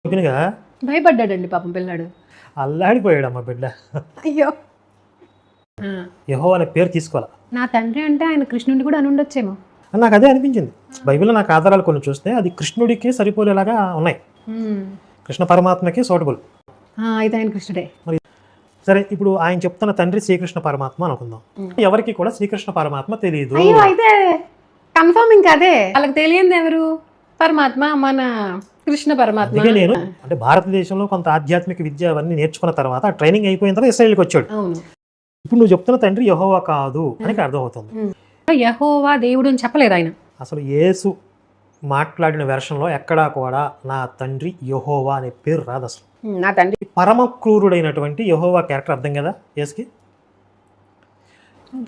ఓపెన్గా భయపడ్డాడండి పాపం పిల్లాడు. అల్లాడిపోయాడమ్మా బిడ్డ. అయ్యో! యెహోవా అనే పేరు తీసుకోవాలా. నా తండ్రి అంటే ఆయన కృష్ణుడిని కూడా అనుండొచ్చేమో. నాకు అదే అనిపించింది. బైబిల్లో నాకు ఆధారాలు కొన్ని చూస్తే అది కృష్ణుడికి సరిపోలేలాగా ఉన్నాయి. కృష్ణ పరమాత్మకి సూటబుల్. అయితే ఆయన కృష్ణుడే. సరే, ఇప్పుడు ఆయన చెప్తున్న తండ్రి శ్రీకృష్ణ పరమాత్మ అనుకుందాం. ఎవరికి కూడా శ్రీకృష్ణ పరమాత్మ తెలియదు. అయ్యో! అయితే కన్ఫర్మ్ ఇంకా అదే. వాళ్ళకి తెలియంది ఎవరు? పరమాత్మ, మన కృష్ణ పరమాత్మ. అందుకే నేను అంటే భారతదేశంలో కొంత ఆధ్యాత్మిక విద్య అవన్నీ నేర్చుకున్న తర్వాత ట్రైనింగ్ అయిపోయిన తర్వాత ఇశ్రాయేల్కి వచ్చాడు. అవును. ఇప్పుడు నువ్వు చెప్తున్న తండ్రి యెహోవా కాదు అని అర్థమవుతుంది. యెహోవా దేవుడు అని చెప్పలేదు ఆయన. అసలు యేసు మాట్లాడిన వెర్షన్లో ఎక్కడా కూడా నా తండ్రి యెహోవా అనే పేరు రాదు. అసలు నా తండ్రి పరమ క్రూరుడైనటువంటి యెహోవా క్యారెక్టర్ అర్థం కదా యేసుకి.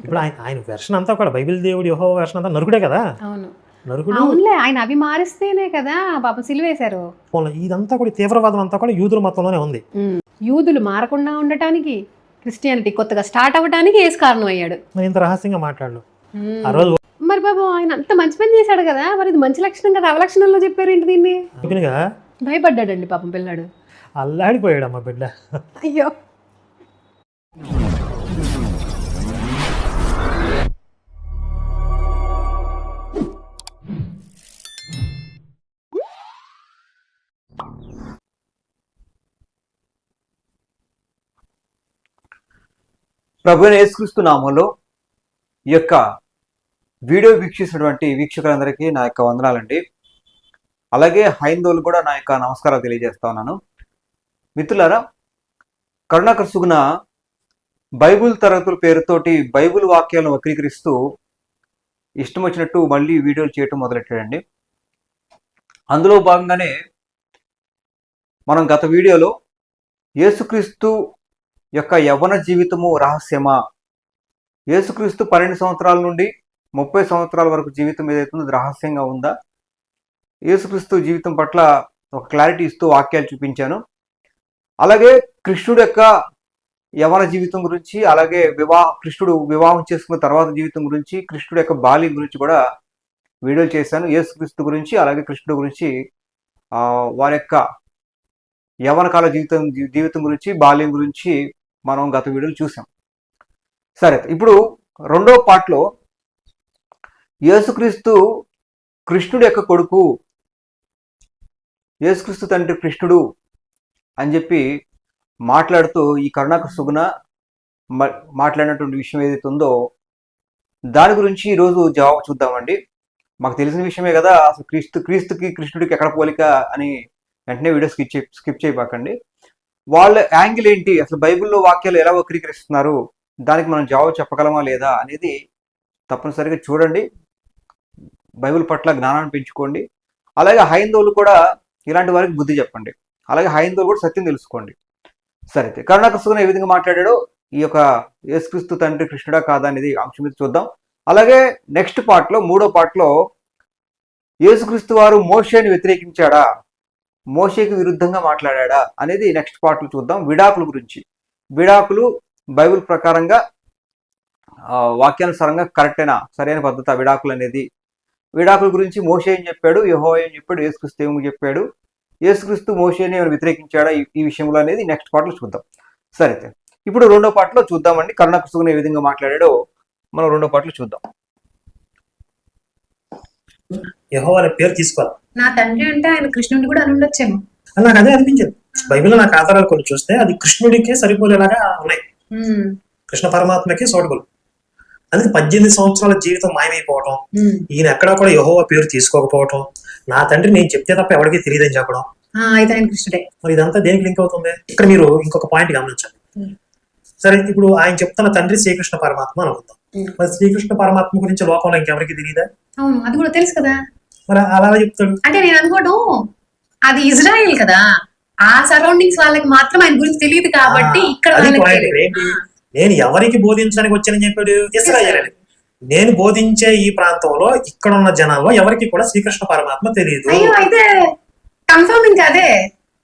ఇప్పుడు ఆయన వెర్షన్ అంతా కూడా బైబిల్ దేవుడు యెహోవా వెర్షన్ అంతా నరుకుడే కదా. అవును, నరుకుడు. అవునులే, ఆయన అవి మారిస్తేనే కదా పాపం సిలువేశారు. ఇదంతా కూడా తీవ్రవాదం అంతా కూడా యూదుల మతంలోనే ఉంది. యూదులు మారకుండా ఉండటానికి, క్రిస్టియానిటీ కొత్తగా స్టార్ట్ అవ్వడానికి యేసు కారణం అయ్యాడు. మరి ఇంత రహస్యంగా మాట్లాడు ఆ రోజు. మరి బాబు ఆయన అంత మంచి పని చేశాడు కదా, మరి ఇది మంచి లక్షణం కదా, అవలక్షణంలో చెప్పారు ఏంటి దీన్ని? ఓపెన్గా భయపడ్డాడండి పాపం పిల్లాడు. అల్లాడిపోయాడమ్మా బిడ్డ. అయ్యో! ప్రభువైన యేసుక్రీస్తు నామంలో ఈ యొక్క వీడియో వీక్షిస్తున్నటువంటి వీక్షకులందరికీ నా యొక్క వందనాలండి. అలాగే హైందవులు కూడా నా యొక్క నమస్కారాలు తెలియజేస్తా ఉన్నాను. మిత్రులారా, కరుణాకర్ సుగుణ బైబుల్ తరగతుల పేరుతోటి బైబుల్ వాక్యాలను వక్రీకరిస్తూ ఇష్టం వచ్చినట్టు మళ్ళీ వీడియోలు చేయటం మొదలెట్టాడండి. అందులో భాగంగానే మనం గత వీడియోలో యేసుక్రీస్తు యొక్క యవ్వన జీవితము రహస్యమా, యేసుక్రీస్తు 12 సంవత్సరాల నుండి 30 సంవత్సరాల వరకు జీవితం ఏదైతుందో అది రహస్యంగా ఉందా, యేసుక్రీస్తు జీవితం పట్ల ఒక క్లారిటీ ఇస్తూ వాక్యాలు చూపించాను. అలాగే కృష్ణుడు యొక్క యవ్వన జీవితం గురించి, అలాగే కృష్ణుడు వివాహం చేసుకున్న తర్వాత జీవితం గురించి, కృష్ణుడు యొక్క బాల్యం గురించి కూడా వీడియోలు చేశాను. యేసుక్రీస్తు గురించి అలాగే కృష్ణుడు గురించి వారి యొక్క యవ్వన కాల జీవితం గురించి, బాల్యం గురించి మనం గత వీడియోలు చూసాం. సరే, ఇప్పుడు రెండో పార్ట్లో యేసుక్రీస్తు కృష్ణుడు యొక్క కొడుకు, యేసుక్రీస్తు తండ్రి కృష్ణుడు అని చెప్పి మాట్లాడుతూ ఈ కరుణాకర్ సుగుణ మాట్లాడినటువంటి విషయం ఏదైతే ఉందో దాని గురించి ఈరోజు జవాబు చూద్దామండి. మాకు తెలిసిన విషయమే కదా, అసలు క్రీస్తుకి కృష్ణుడికి ఎక్కడ పోలిక అని వెంటనే వీడియో స్కిప్ చేయబాకండి. వాళ్ళ యాంగిల్ ఏంటి, అసలు బైబిల్లో వాక్యాలు ఎలా వక్రీకరిస్తున్నారు, దానికి మనం జవాబు చెప్పగలమా లేదా అనేది తప్పనిసరిగా చూడండి. బైబిల్ పట్ల జ్ఞానాన్ని పెంచుకోండి. అలాగే హైందవులు కూడా ఇలాంటి వారికి బుద్ధి చెప్పండి. అలాగే హైందవులు కూడా సత్యం తెలుసుకోండి. సరే, కరుణాకర్ సుగుణ ఏ విధంగా మాట్లాడాడో ఈ యొక్క యేసుక్రీస్తు తండ్రి కృష్ణుడా కాదా అనేది అంశం మీద చూద్దాం. అలాగే నెక్స్ట్ పార్ట్లో, మూడో పార్ట్లో యేసుక్రీస్తు వారు మోషేని వ్యతిరేకించాడా, మోషేకి విరుద్ధంగా మాట్లాడా అనేది నెక్స్ట్ పార్ట్లో చూద్దాం. విడాకుల గురించి, విడాకులు బైబిల్ ప్రకారంగా వాక్యానుసారంగా కరెక్టేనా, సరైన పద్ధతి విడాకులు అనేది, విడాకుల గురించి మోషే ఏం చెప్పాడు, యెహోవా ఏం చెప్పాడు, యేసుక్రీస్తు ఏం చెప్పాడు, యేసుక్రీస్తు మోషేని వ్యతిరేకించాడా ఈ విషయంలో అనేది నెక్స్ట్ పార్ట్లో చూద్దాం. సరే, ఇప్పుడు రెండో పార్ట్లో చూద్దామండి. కరుణాకర్ సుగుణ ఏ విధంగా మాట్లాడాడో మనం రెండో పార్ట్లో చూద్దాం. యెహోవా అనే పేరు తీసుకోవాలా. నా తండ్రి అంటే ఆయన కృష్ణుడిని కూడా అనుండొచ్చేమో. నాకు అదే అనిపించింది. బైబిల్లో నాకు ఆధారాలు కొన్ని చూస్తే అది కృష్ణుడికి సరిపోలేలాగా ఉన్నాయి. కృష్ణ పరమాత్మకి సూటబుల్. అందుకే 18 సంవత్సరాల జీవితం మాయమైపోవటం, ఈయన ఎక్కడా కూడా యెహోవా పేరు తీసుకోకపోవటం, నా తండ్రి నేను చెప్తే తప్ప ఎవరికి తెలియదని చెప్పడం, అయితే ఆయన కృష్ణుడే. మరి ఇదంతా దేనికి లింక్ అవుతుంది? ఇక్కడ మీరు ఇంకొక పాయింట్ గమనించండి. సరే, ఇప్పుడు ఆయన చెప్తున్న తండ్రి శ్రీకృష్ణ పరమాత్మ అనుకుందాం. మరి శ్రీకృష్ణ పరమాత్మ గురించి లోకంలో ఇంకెవరికి తెలియదా? అవును, అది కూడా తెలుసు కదా. మరి అలా చెప్తాడు అంటే నేను అనుకోవడం, అది ఇజ్రాయెల్ కదా, ఆ సరౌండింగ్స్ వాళ్ళకి మాత్రం ఆయన గురించి తెలియదు కాబట్టి ఇక్కడ నేను ఎవరికి బోధించడానికి వచ్చానని చెప్పాడు? ఇశ్రాయేలు. నేను బోధించే ఈ ప్రాంతంలో ఇక్కడ ఉన్న జనాల్లో ఎవరికి కూడా శ్రీకృష్ణ పరమాత్మ తెలియదు. అయితే కన్ఫర్మ్ ఇంకా అదే.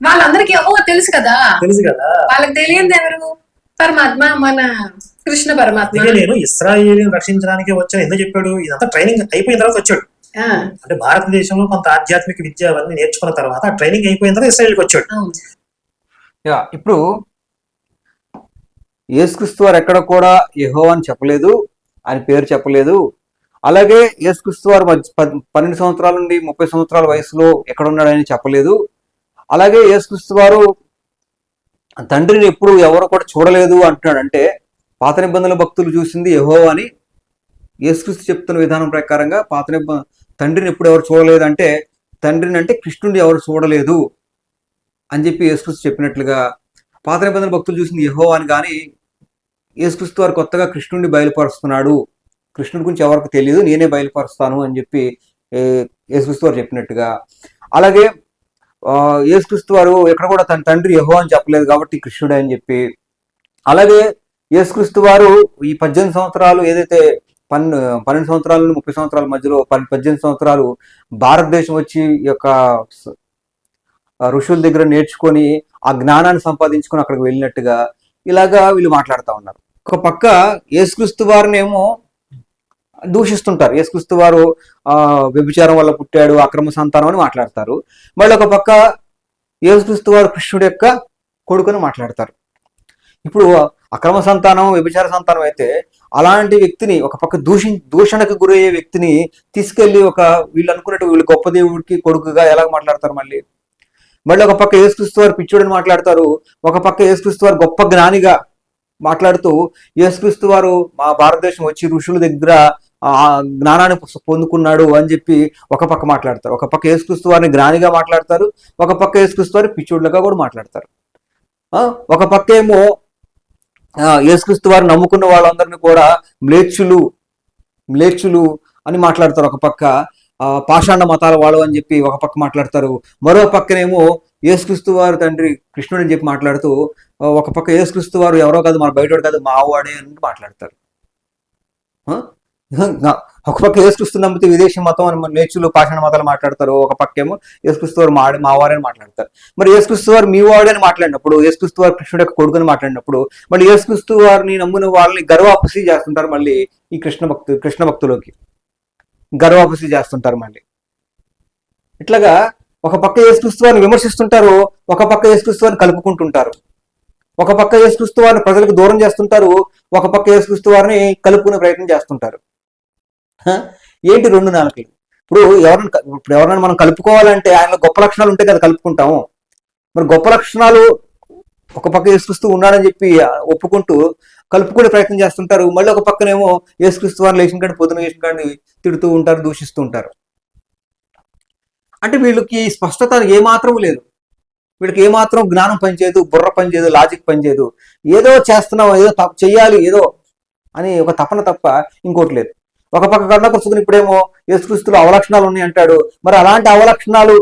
వాళ్ళందరికీ తెలుసు కదా, తెలుసు కదా, వాళ్ళకి తెలియదు ఎవరు? పరమాత్మ, మన కృష్ణ పరమాత్మ. నేను ఇశ్రాయేలుని రక్షించడానికి వచ్చాను ఎందుకు చెప్పాడు? ఇదంతా ట్రైనింగ్ అయిపోయిన తర్వాత వచ్చాడు. అంటే భారతదేశంలో కొంత ఆధ్యాత్మిక విద్య అవన్నీ నేర్చుకున్న తర్వాత ట్రైనింగ్ అయిపోయిన తర్వాత ఇస్రాయల్కి వచ్చాడు. ఇప్పుడు యేసుక్రీస్తు వారు ఎక్కడ కూడా యెహోవా అని చెప్పలేదు, ఆయన పేరు చెప్పలేదు. అలాగే యేసుక్రీస్తు వారు 12 సంవత్సరాల నుండి 30 సంవత్సరాల వయసులో ఎక్కడ ఉన్నాడని చెప్పలేదు. అలాగే యేసుక్రీస్తు వారు తండ్రిని ఎప్పుడు ఎవరు కూడా చూడలేదు అంటున్నాడు. అంటే పాత నిబంధనల భక్తులు చూసింది యెహోవా అని యేసుక్రీస్తు చెప్తున్న విధానం ప్రకారంగా తండ్రిని ఎప్పుడు ఎవరు చూడలేదు అంటే తండ్రిని అంటే కృష్ణుడిని ఎవరు చూడలేదు అని చెప్పి యేసుక్రీస్తు చెప్పినట్లుగా పాత నిబంధనల భక్తులు చూసింది యెహోవా అని. కానీ యేసుక్రీస్తు వారు కొత్తగా కృష్ణుడిని బయలుపరుస్తున్నాడు, కృష్ణుడి గురించి ఎవరికి తెలియదు, నేనే బయలుపరుస్తాను అని చెప్పి యేసుక్రీస్తు వారు చెప్పినట్టుగా. అలాగే యేసుక్రీస్తు వారు ఎక్కడ కూడా తన తండ్రి యెహోవా అని చెప్పలేదు కాబట్టి కృష్ణుడే అని చెప్పి. అలాగే యేసుక్రీస్తు వారు ఈ 18 సంవత్సరాలు ఏదైతే 12 సంవత్సరాల నుండి 30 సంవత్సరాల మధ్యలో 18 సంవత్సరాలు భారతదేశం వచ్చి ఈ యొక్క ఋషుల దగ్గర నేర్చుకొని ఆ జ్ఞానాన్ని సంపాదించుకొని అక్కడికి వెళ్ళినట్టుగా ఇలాగా వీళ్ళు మాట్లాడుతూ ఉన్నారు. ఒక పక్క యేసుక్రీస్తు వారినేమో దూషిస్తుంటారు, యేసుక్రీస్తు వారు వ్యభిచారం వల్ల పుట్టాడు, అక్రమ సంతానం అని మాట్లాడతారు. మళ్ళీ ఒక పక్క యేసుక్రీస్తు వారు కృష్ణుడి యొక్క కొడుకుని మాట్లాడతారు. ఇప్పుడు అక్రమ సంతానం వ్యభిచార సంతానం అయితే అలాంటి వ్యక్తిని ఒక పక్క దూషణకు గురయ్యే వ్యక్తిని తీసుకెళ్లి వీళ్ళు అనుకున్నట్టు వీళ్ళు గొప్ప దేవుడికి కొడుకుగా ఎలా మాట్లాడతారు. మళ్ళీ ఒక పక్క యేసుక్రీస్తు వారు పిచ్చోడని మాట్లాడతారు, ఒక పక్క యేసుక్రీస్తు వారు గొప్ప జ్ఞానిగా మాట్లాడుతూ యేసుక్రీస్తు వారు మా భారతదేశం వచ్చి ఋషుల దగ్గర ఆ జ్ఞానాన్ని పొందుకున్నాడు అని చెప్పి ఒక పక్క మాట్లాడతారు. ఒక పక్క యేసుక్రీస్తు వారిని జ్ఞానిగా మాట్లాడతారు, ఒక పక్క యేసుక్రీస్తు వారిని పిచ్చోడ్లుగా కూడా మాట్లాడతారు. ఒక పక్క ఏమో యేసుక్రీస్తు వారు నమ్ముకున్న వాళ్ళందరినీ కూడా మ్లేచ్చులు అని మాట్లాడతారు. ఒక పక్క పాషాండ మతాల వాడు అని చెప్పి ఒక పక్క మాట్లాడతారు. మరో పక్కనేమో యేసుక్రీస్తు వారు తండ్రి కృష్ణుడు అని చెప్పి మాట్లాడుతూ ఒక పక్క యేసుక్రీస్తు వారు ఎవరో కాదు, మన బయటోడు కాదు, మావాడే అని మాట్లాడతారు. ఒక పక్క యేసుక్రీస్తు నమ్మితే విదేశీ మతం అని నేర్చులు పాషాణ మతాలు మాట్లాడతారు, ఒక పక్క ఏమో యేసుక్రీస్తు వారు మావారని మాట్లాడతారు. మరి యేసుక్రీస్తు వారు మీ వాడు అని మాట్లాడినప్పుడు, యేసుక్రీస్తు వారు కృష్ణుడు యొక్క కొడుకుని మాట్లాడినప్పుడు మళ్ళీ యేసుక్రీస్తు వారిని నమ్మిన వాళ్ళని గర్వాపసి చేస్తుంటారు. మళ్ళీ ఈ కృష్ణ భక్తులకి గర్వాపసి చేస్తుంటారు. మళ్ళీ ఇట్లాగా ఒక పక్క యేసుక్రీస్తు వారిని విమర్శిస్తుంటారు, ఒక పక్క యేసుక్రీస్తు వారిని కలుపుకుంటుంటారు. ఒక పక్క యేసుక్రీస్తు వారిని ప్రజలకు దూరం చేస్తుంటారు, ఒక పక్క యేసుక్రీస్తు వారిని కలుపుకునే ప్రయత్నం చేస్తుంటారు. ఏంటి రెండు నాలుకలు? ఇప్పుడు ఎవరైనా మనం కలుపుకోవాలంటే ఆయనలో గొప్ప లక్షణాలు ఉంటే కదా కలుపుకుంటాము. మరి గొప్ప లక్షణాలు ఒక పక్క యేసుక్రీస్తు ఉన్నాడని చెప్పి ఒప్పుకుంటూ కలుపుకునే ప్రయత్నం చేస్తుంటారు. మళ్ళీ ఒక పక్కనేమో యేసుక్రీస్తు వారిని లేచిన కాడి పొద్దున లేచిన కాడిని తిడుతూ ఉంటారు, దూషిస్తూ ఉంటారు. అంటే వీళ్ళకి స్పష్టత ఏమాత్రం లేదు, వీళ్ళకి ఏమాత్రం జ్ఞానం పనిచేయదు, బుర్ర పనిచేయదు, లాజిక్ పనిచేయదు. ఏదో చేస్తున్నాం, ఏదో చెయ్యాలి ఏదో అని ఒక తపన తప్ప ఇంకోటి లేదు. ఒక పక్క కరుణాకృష్ణుని ఇప్పుడేమో యేసుక్రీస్తులో అవలక్షణాలు ఉన్నాయి అంటాడు. మరి అలాంటి అవలక్షణాలు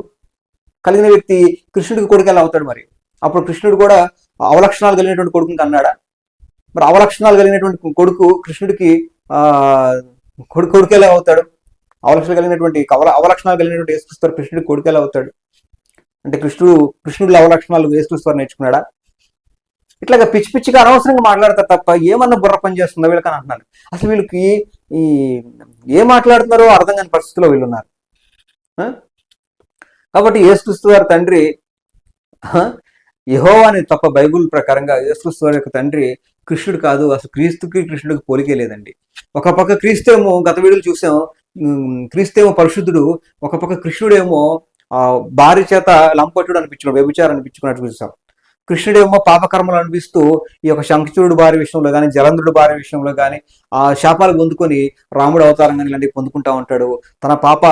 కలిగిన వ్యక్తి కృష్ణుడికి కొడుకు ఎలా అవుతాడు? మరి అప్పుడు కృష్ణుడు కూడా అవలక్షణాలు కలిగినటువంటి కొడుకుని అన్నాడా? మరి అవలక్షణాలు కలిగినటువంటి కొడుకు కృష్ణుడికి కొడుకు ఎలా అవుతాడు? అవలక్షణాలు కలిగినటువంటి యేసుక్రీస్తు కృష్ణుడికి కొడుకు ఎలా అవుతాడు? అంటే కృష్ణుడిలో అవలక్షణాలు యేసుక్రీస్తు నేర్చుకున్నాడా? ఇట్లాగా పిచ్చి పిచ్చిగా అనవసరంగా మాట్లాడతారు తప్ప ఏమన్నా బుర్ర పని చేస్తుందో వీళ్ళకని అంటున్నారు. అసలు వీళ్ళకి ఏం మాట్లాడుతున్నారో అర్థం కాని పరిస్థితిలో వీళ్ళు ఉన్నారు. కాబట్టి యేసుక్రీస్తు వారి తండ్రి యెహోవా అని తప్ప బైబుల్ ప్రకారంగా యేసుక్రీస్తు వారి యొక్క తండ్రి కృష్ణుడు కాదు. అసలు క్రీస్తుకి కృష్ణుడికి పోలికే లేదండి. ఒక పక్క క్రీస్తేమో గత వీడియోలు చూసాం, క్రీస్తేమో పరిశుద్ధుడు, ఒక పక్క కృష్ణుడేమో భార్య చేత లంపటుడు అనిపించుకున్నాడు, వ్యభిచారం అనిపించుకున్నట్టు చూసాం. కృష్ణుడేమో పాపకర్మలు అనిపిస్తూ ఈ యొక్క శంఖచూడు భార్య విషయంలో కానీ, జలంధుడు భార్య విషయంలో కానీ ఆ శాపాలు పొందుకొని రాముడు అవతారం కానీ ఇలాంటివి పొందుకుంటా ఉంటాడు, తన పాప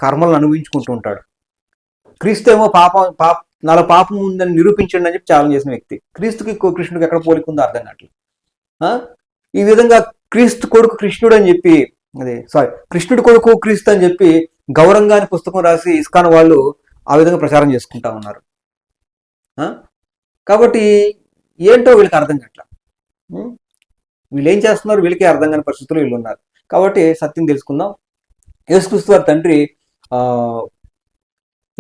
కర్మలను అనుభవించుకుంటూ ఉంటాడు. క్రీస్తేమో నాలో పాపం ఉందని నిరూపించండి అని చెప్పి ఛాలెంజ్ చేసిన వ్యక్తి. క్రీస్తుకి కృష్ణుడికి ఎక్కడ పోలికుందో అర్థం కావట్లేదు. ఈ విధంగా క్రీస్తు కొడుకు కృష్ణుడు అని చెప్పి కృష్ణుడి కొడుకు క్రీస్తు అని చెప్పి గౌరవంగాని పుస్తకం రాసి ఇస్కాన్ వాళ్ళు ఆ విధంగా ప్రచారం చేసుకుంటా ఉన్నారు. కాబట్టి ఏంటో వీళ్ళకి అర్థం కావట్లా. వీళ్ళు ఏం చేస్తున్నారు వీళ్ళకే అర్థం కాని పరిస్థితుల్లో వీళ్ళు ఉన్నారు. కాబట్టి సత్యం తెలుసుకుందాం. యేసుక్రీస్తు వారి తండ్రి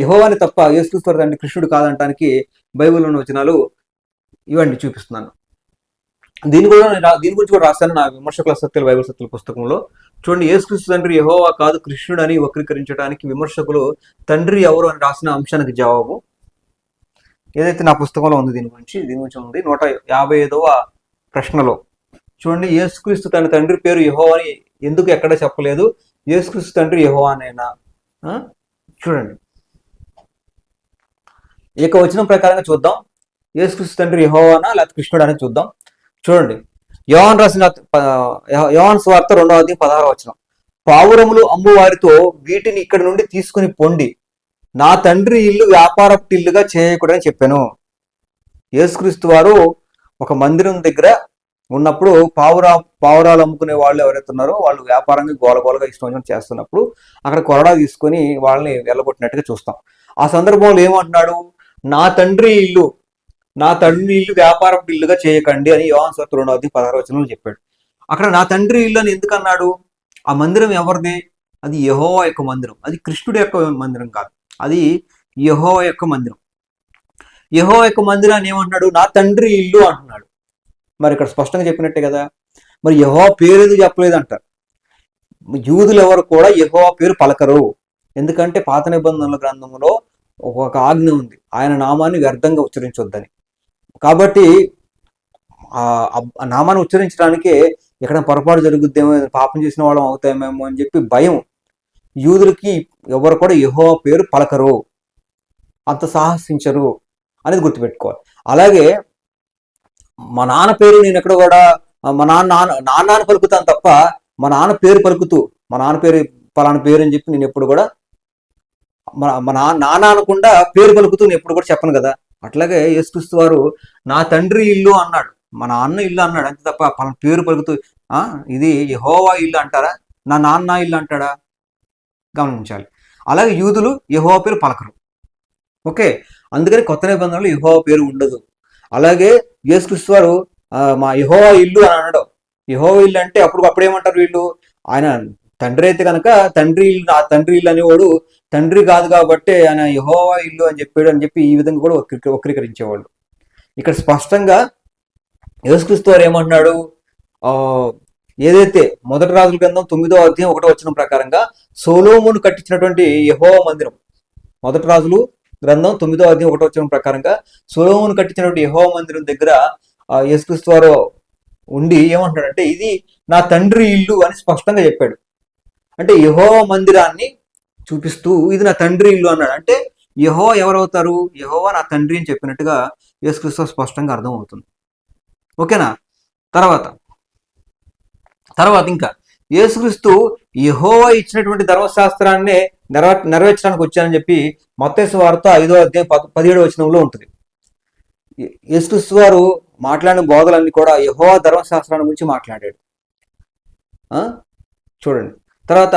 యెహోవాని తప్ప యేసుక్రీస్తు వారి తండ్రి కృష్ణుడు కాదంటానికి బైబిల్లోని వచనాలు ఇవ్వండి చూపిస్తున్నాను. దీని గురించి కూడా రాశాను నా విమర్శకుల సత్యాలు బైబిల్ సత్యాల పుస్తకంలో. చూడండి, యేసుక్రీస్తు తండ్రి యెహోవా కాదు కృష్ణుడు అని వక్రీకరించడానికి విమర్శకులు తండ్రి ఎవరు అని రాసిన అంశానికి జవాబు ఏదైతే నా పుస్తకంలో ఉంది దీని గురించి ఉంది 155వ ప్రశ్నలో. చూడండి, యేసుక్రీస్తు తన తండ్రి పేరు యెహోవా అని ఎందుకు ఎక్కడ చెప్పలేదు? యేసుక్రీస్తు తండ్రి యెహోవానేనా? చూడండి, ఏకవచనం ప్రకారంగా చూద్దాం. యేసుక్రీస్తు తండ్రి యెహోవానా లేకపోతే కృష్ణుడు అని చూద్దాం. చూడండి, యోహాను సువార్త 2:16 పావురములు అమ్ము వారితో వీటిని ఇక్కడి నుండి తీసుకుని పొండి, నా తండ్రి ఇల్లు వ్యాపారపు ఇల్లుగా చేయకూడదని చెప్పాను. యేసుక్రీస్తు వారు ఒక మందిరం దగ్గర ఉన్నప్పుడు పావురాలు అమ్ముకునే వాళ్ళు ఎవరైతే ఉన్నారో వాళ్ళు వ్యాపారంగా గోలగోలగా ఇష్టం చేస్తున్నప్పుడు అక్కడ కొరడా తీసుకొని వాళ్ళని వెళ్ళగొట్టినట్టుగా చూస్తాం. ఆ సందర్భంలో ఏమంటున్నాడు? నా తండ్రి ఇల్లు వ్యాపారపు ఇల్లుగా చేయకండి అని యోహాను సువార్త 2:16 చెప్పాడు. అక్కడ నా తండ్రి ఇల్లు అని ఎందుకు అన్నాడు? ఆ మందిరం ఎవరిది? అది యెహోవా యొక్క మందిరం, అది కృష్ణుడి యొక్క మందిరం కాదు, అది యెహోవా యొక్క మందిరం. యెహోవా యొక్క మందిరాన్ని ఏమంటున్నాడు? నా తండ్రి ఇల్లు అంటున్నాడు. మరి ఇక్కడ స్పష్టంగా చెప్పినట్టే కదా. మరి యెహోవా పేరు ఎందుకు చెప్పలేదు అంటారు. యూదులు ఎవరు కూడా యెహోవా పేరు పలకరు. ఎందుకంటే పాత నిబంధనల గ్రంథంలో ఒక ఆజ్ఞ ఉంది, ఆయన నామాన్ని వ్యర్థంగా ఉచ్చరించొద్దని. కాబట్టి ఆ నామాన్ని ఉచ్చరించడానికే ఎక్కడ పొరపాటు జరుగుద్దేమో, పాపం చేసిన వాళ్ళం అవుతామేమో అని చెప్పి భయం. యూదులకి ఎవరు కూడా యెహోవా పేరు పలకరు, అంత సాహసించరు అనేది గుర్తుపెట్టుకోవాలి. అలాగే మా నాన్న పేరు నేను ఎక్కడ కూడా మా నాన్న పలుకుతాను తప్ప మా నాన్న పేరు పలుకుతూ మా నాన్న పేరు పలానా పేరు అని చెప్పి నేను ఎప్పుడు కూడా మా నాన్న అనకుండా పేరు పలుకుతూ నేను ఎప్పుడు కూడా చెప్పను కదా. అట్లాగే యేసుక్రీస్తు వారు నా తండ్రి ఇల్లు అన్నాడు, మా నాన్న ఇల్లు అన్నాడు, అంతే తప్ప పలానా పేరు పలుకుతూ ఇది యెహోవా ఇల్లు అంటారా, నా నాన్న ఇల్లు అంటాడా? గమనించాలి. అలాగే యూదులు యెహోవా పేరు పలకరు. ఓకే, అందుకని కొత్త నిబంధనలు యెహోవా పేరు ఉండదు. అలాగే యేసుక్రీస్తు వారు మా యెహోవా ఇల్లు అని అనడం. యెహోవా ఇల్లు అంటే అప్పుడేమంటారు వీళ్ళు? ఆయన తండ్రి అయితే కనుక తండ్రి ఇల్లు అనేవాడు తండ్రి కాదు కాబట్టి ఆయన యెహోవా ఇల్లు అని చెప్పి ఈ విధంగా కూడా వక్రీకరించేవాళ్ళు. ఇక్కడ స్పష్టంగా యేసుక్రీస్తు వారు ఏమంటున్నాడు? ఏదైతే మొదటి రాజుల గ్రంథం 9వ అధ్యాయం 1వ వచనం ప్రకారంగా సొలొమోను కట్టించినటువంటి యెహోవా మందిరం, మొదటి రాజులు గ్రంథం 9వ అధ్యాయం 1వ వచనం ప్రకారంగా సొలొమోను కట్టించినటువంటి యెహోవా మందిరం దగ్గర యేసుక్రీస్తు వారు ఉండి ఏమంటాడంటే ఇది నా తండ్రి ఇల్లు అని స్పష్టంగా చెప్పాడు. అంటే యెహోవా మందిరాన్ని చూపిస్తూ ఇది నా తండ్రి ఇల్లు అన్నాడు. అంటే యెహోవా ఎవరవుతారు? యెహోవా నా తండ్రి అని చెప్పినట్టుగా యేసుక్రీస్తు స్పష్టంగా అర్థమవుతుంది. ఓకేనా? తర్వాత ఇంకా యేసుక్రీస్తు యెహోవా ఇచ్చినటువంటి ధర్మశాస్త్రాన్నే నెరవేర్చడానికి వచ్చానని చెప్పి మత్తయి సువార్త 5వ అధ్యాయం 17వ వచనంలో ఉంటుంది. యేసుక్రీస్తు వారు మాట్లాడిన బోధలన్నీ కూడా యెహోవా ధర్మశాస్త్రాన్ని గురించి మాట్లాడాడు. చూడండి, తర్వాత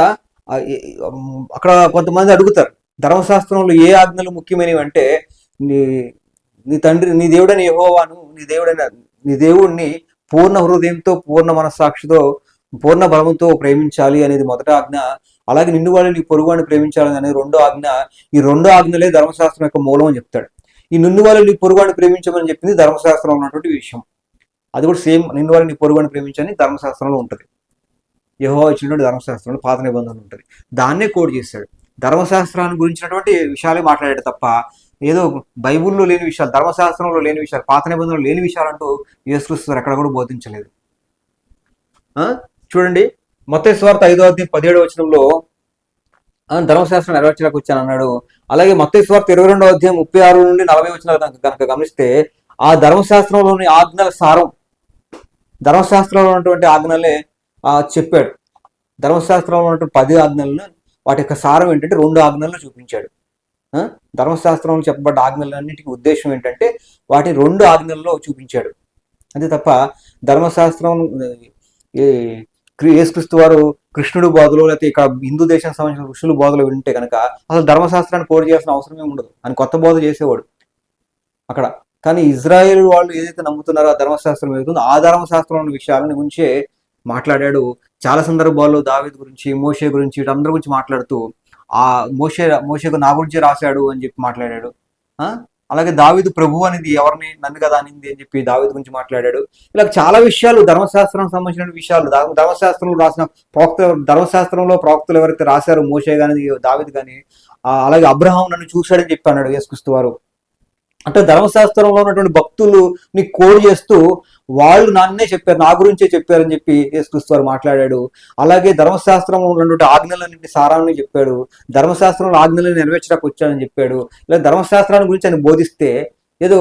అక్కడ కొంతమంది అడుగుతారు ధర్మశాస్త్రంలో ఏ ఆజ్ఞలు ముఖ్యమైనవి అంటే నీ తండ్రి నీ దేవుడైన యెహోవాను నీ దేవుడిని పూర్ణ హృదయంతో పూర్ణ మనస్సాక్షితో పూర్ణ బలముతో ప్రేమించాలి అనేది మొదటి ఆజ్ఞ. అలాగే నిన్ను వాళ్ళు నీ పొరుగువాడిని ప్రేమించాలి అనేది రెండో ఆజ్ఞ. ఈ రెండో ఆజ్ఞలే ధర్మశాస్త్రం యొక్క మూలం అని చెప్తాడు. ఈ నిన్ను వాళ్ళు నీ పొరుగువాడిని ప్రేమించమని చెప్పింది ధర్మశాస్త్రంలో ఉన్నటువంటి విషయం. అది కూడా సేమ్, నిన్ను వాళ్ళు నీ పొరుగువాడిని ప్రేమించని ధర్మశాస్త్రంలో ఉంటుంది. యెహోవా ఇచ్చినటువంటి ధర్మశాస్త్రంలో పాత నిబంధనలు ఉంటుంది. దాన్నే కోడ్ చేశాడు. ధర్మశాస్త్రాన్ని గురించినటువంటి విషయాలే మాట్లాడాడు తప్ప ఏదో బైబుల్లో లేని విషయాలు, ధర్మశాస్త్రంలో లేని విషయాలు, పాత నిబంధనలు లేని విషయాలంటూ యేసుక్రీస్తు ఎక్కడ కూడా బోధించలేదు. చూడండి, మత్తయి సువార్త 5వ అధ్యాయం 17వ వచనంలో ధర్మశాస్త్రం నెరవేర్చడానికి వచ్చాను అన్నాడు. అలాగే మత్తయి సువార్త 22వ అధ్యాయం 36 నుండి 40 వచనాలు కనుక గమనిస్తే ఆ ధర్మశాస్త్రంలోని ఆజ్ఞల సారం, ధర్మశాస్త్రంలో ఉన్నటువంటి ఆజ్ఞలే చెప్పాడు. ధర్మశాస్త్రంలో ఉన్నటువంటి 10 ఆజ్ఞలను వాటి యొక్క సారం ఏంటంటే 2 ఆజ్ఞలను చూపించాడు. ధర్మశాస్త్రంలో చెప్పబడ్డ ఆజ్ఞలన్నిటికీ ఉద్దేశం ఏంటంటే వాటి 2 ఆజ్ఞల్లో చూపించాడు. అంతే తప్ప ధర్మశాస్త్రం యేసుక్రీస్తు వారు కృష్ణుడు బోధలో లేకపోతే ఇక్కడ హిందూ దేశానికి సంబంధించిన ఋషులు బోధలు వింటే కనుక అసలు ధర్మశాస్త్రాన్ని కోడ్ చేయాల్సిన అవసరమే ఉండదు. అని కొత్త బోధ చేసేవాడు అక్కడ. కానీ ఇజ్రాయేల్ వాళ్ళు ఏదైతే నమ్ముతున్నారో ఆ ధర్మశాస్త్రం ఏదైతుందో ఆ ధర్మశాస్త్రం విషయాలని గురించే మాట్లాడాడు. చాలా సందర్భాల్లో దావీదు గురించి, మోషే గురించి, వీటందరి గురించి మాట్లాడుతూ ఆ మోషేకు నా గురించి రాశాడు అని చెప్పి మాట్లాడాడు. అలాగే దావీదు ప్రభు అనేది ఎవరిని, నన్ను కదా అనింది అని చెప్పి దావీదు గురించి మాట్లాడాడు. ఇలా చాలా విషయాలు ధర్మశాస్త్రం సంబంధించిన విషయాలు, ధర్మశాస్త్రంలో రాసిన ధర్మశాస్త్రంలో ప్రవక్తలు ఎవరైతే రాశారో, మోషే కానీ దావీదు కానీ, అలాగే అబ్రహాం నన్ను చూశాడని చెప్పి అన్నాడు యేసుక్రీస్తు వారు. అంటే ధర్మశాస్త్రంలో ఉన్నటువంటి భక్తులని కోడ్ చేస్తూ వాళ్ళు నన్నే చెప్పారు, నా గురించే చెప్పారని చెప్పి యేసుక్రీస్తు వారు మాట్లాడాడు. అలాగే ధర్మశాస్త్రంలో ఉన్నటువంటి ఆజ్ఞలన్నింటి సారాన్ని చెప్పాడు, ధర్మశాస్త్రంలో ఆజ్ఞలను నెరవేర్చడానికి వచ్చాడని చెప్పాడు. ఇలా ధర్మశాస్త్రాన్ని గురించి ఆయన బోధిస్తే ఏదో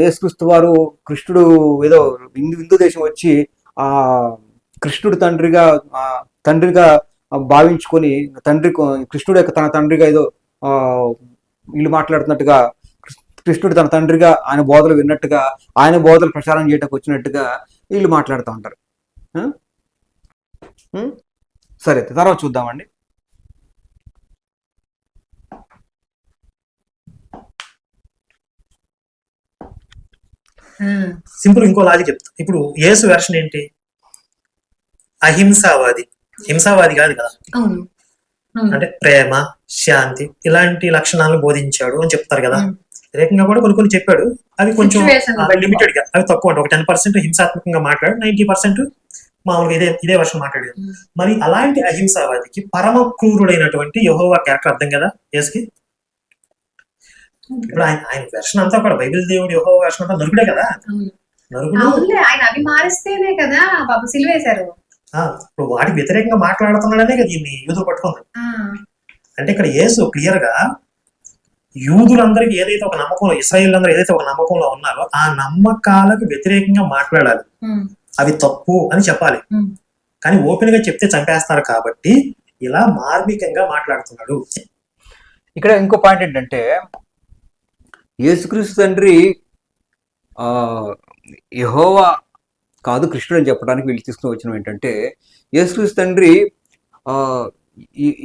యేసుక్రీస్తు వారు కృష్ణుడు ఏదో హిందూ దేశం వచ్చి ఆ కృష్ణుడు తండ్రిగా భావించుకొని కృష్ణుడు యొక్క తన తండ్రిగా ఏదో వీళ్ళు మాట్లాడుతున్నట్టుగా, కృష్ణుడు తన తండ్రిగా ఆయన బోధలు విన్నట్టుగా, ఆయన బోధలు ప్రచారం చేయడానికి వచ్చినట్టుగా వీళ్ళు మాట్లాడుతూ ఉంటారు. సరే, తర్వాత చూద్దామండి. సింపుల్ ఇంకో లాజిక్ చెప్తా. ఇప్పుడు యేసు వెర్షన్ ఏంటి? అహింసావాది. హింసావాది కాదు కదా, అంటే ప్రేమ, శాంతి ఇలాంటి లక్షణాలను బోధించాడు అని చెప్తారు కదా. వ్యతిరేకంగా కూడా కొన్ని చెప్పాడు, అవి కొంచెం లిమిటెడ్ గా, అవి తక్కువ. అంటే ఒక 10% హింసాత్మకంగా మాట్లాడు, 90% మామూలుగా ఇదే వర్షం మాట్లాడాడు. మరి అలాంటి అహింసావాదికి పరమ క్రూరుడైనటువంటి యెహోవా క్యారెక్టర్ అర్థం కదా యేసుకి. ఇప్పుడు ఆయన వెర్షన్ అంతా కూడా బైబిల్ దేవుడు యెహోవా వెర్షన్ అంతా నరుకుడే కదా. నరుకుడు ఆయన అవి మారిస్తేనే కదా బాబు సిలువేశారు. ఇప్పుడు వాటికి వ్యతిరేకంగా మాట్లాడుతున్నాడనే కదా దీన్ని యూదులు పట్టుకుంది. అంటే ఇక్కడ యేసు క్లియర్ గా యూదులందరికీ ఏదైతే ఒక నమ్మకంలో, ఇశ్రాయేల్ అందరూ ఏదైతే ఒక నమ్మకంలో ఉన్నారో ఆ నమ్మకాలకు వ్యతిరేకంగా మాట్లాడాలి, అవి తప్పు అని చెప్పాలి. కానీ ఓపెన్ గా చెప్తే చంపేస్తారు కాబట్టి ఇలా మార్మికంగా మాట్లాడుతున్నాడు. ఇక్కడ ఇంకో పాయింట్ ఏంటంటే, యేసుక్రీస్తు తండ్రి యెహోవా కాదు కృష్ణుడు అని చెప్పడానికి వీళ్ళు తీసుకుని వచ్చిన ఏంటంటే, యేసుక్రీస్తు తండ్రి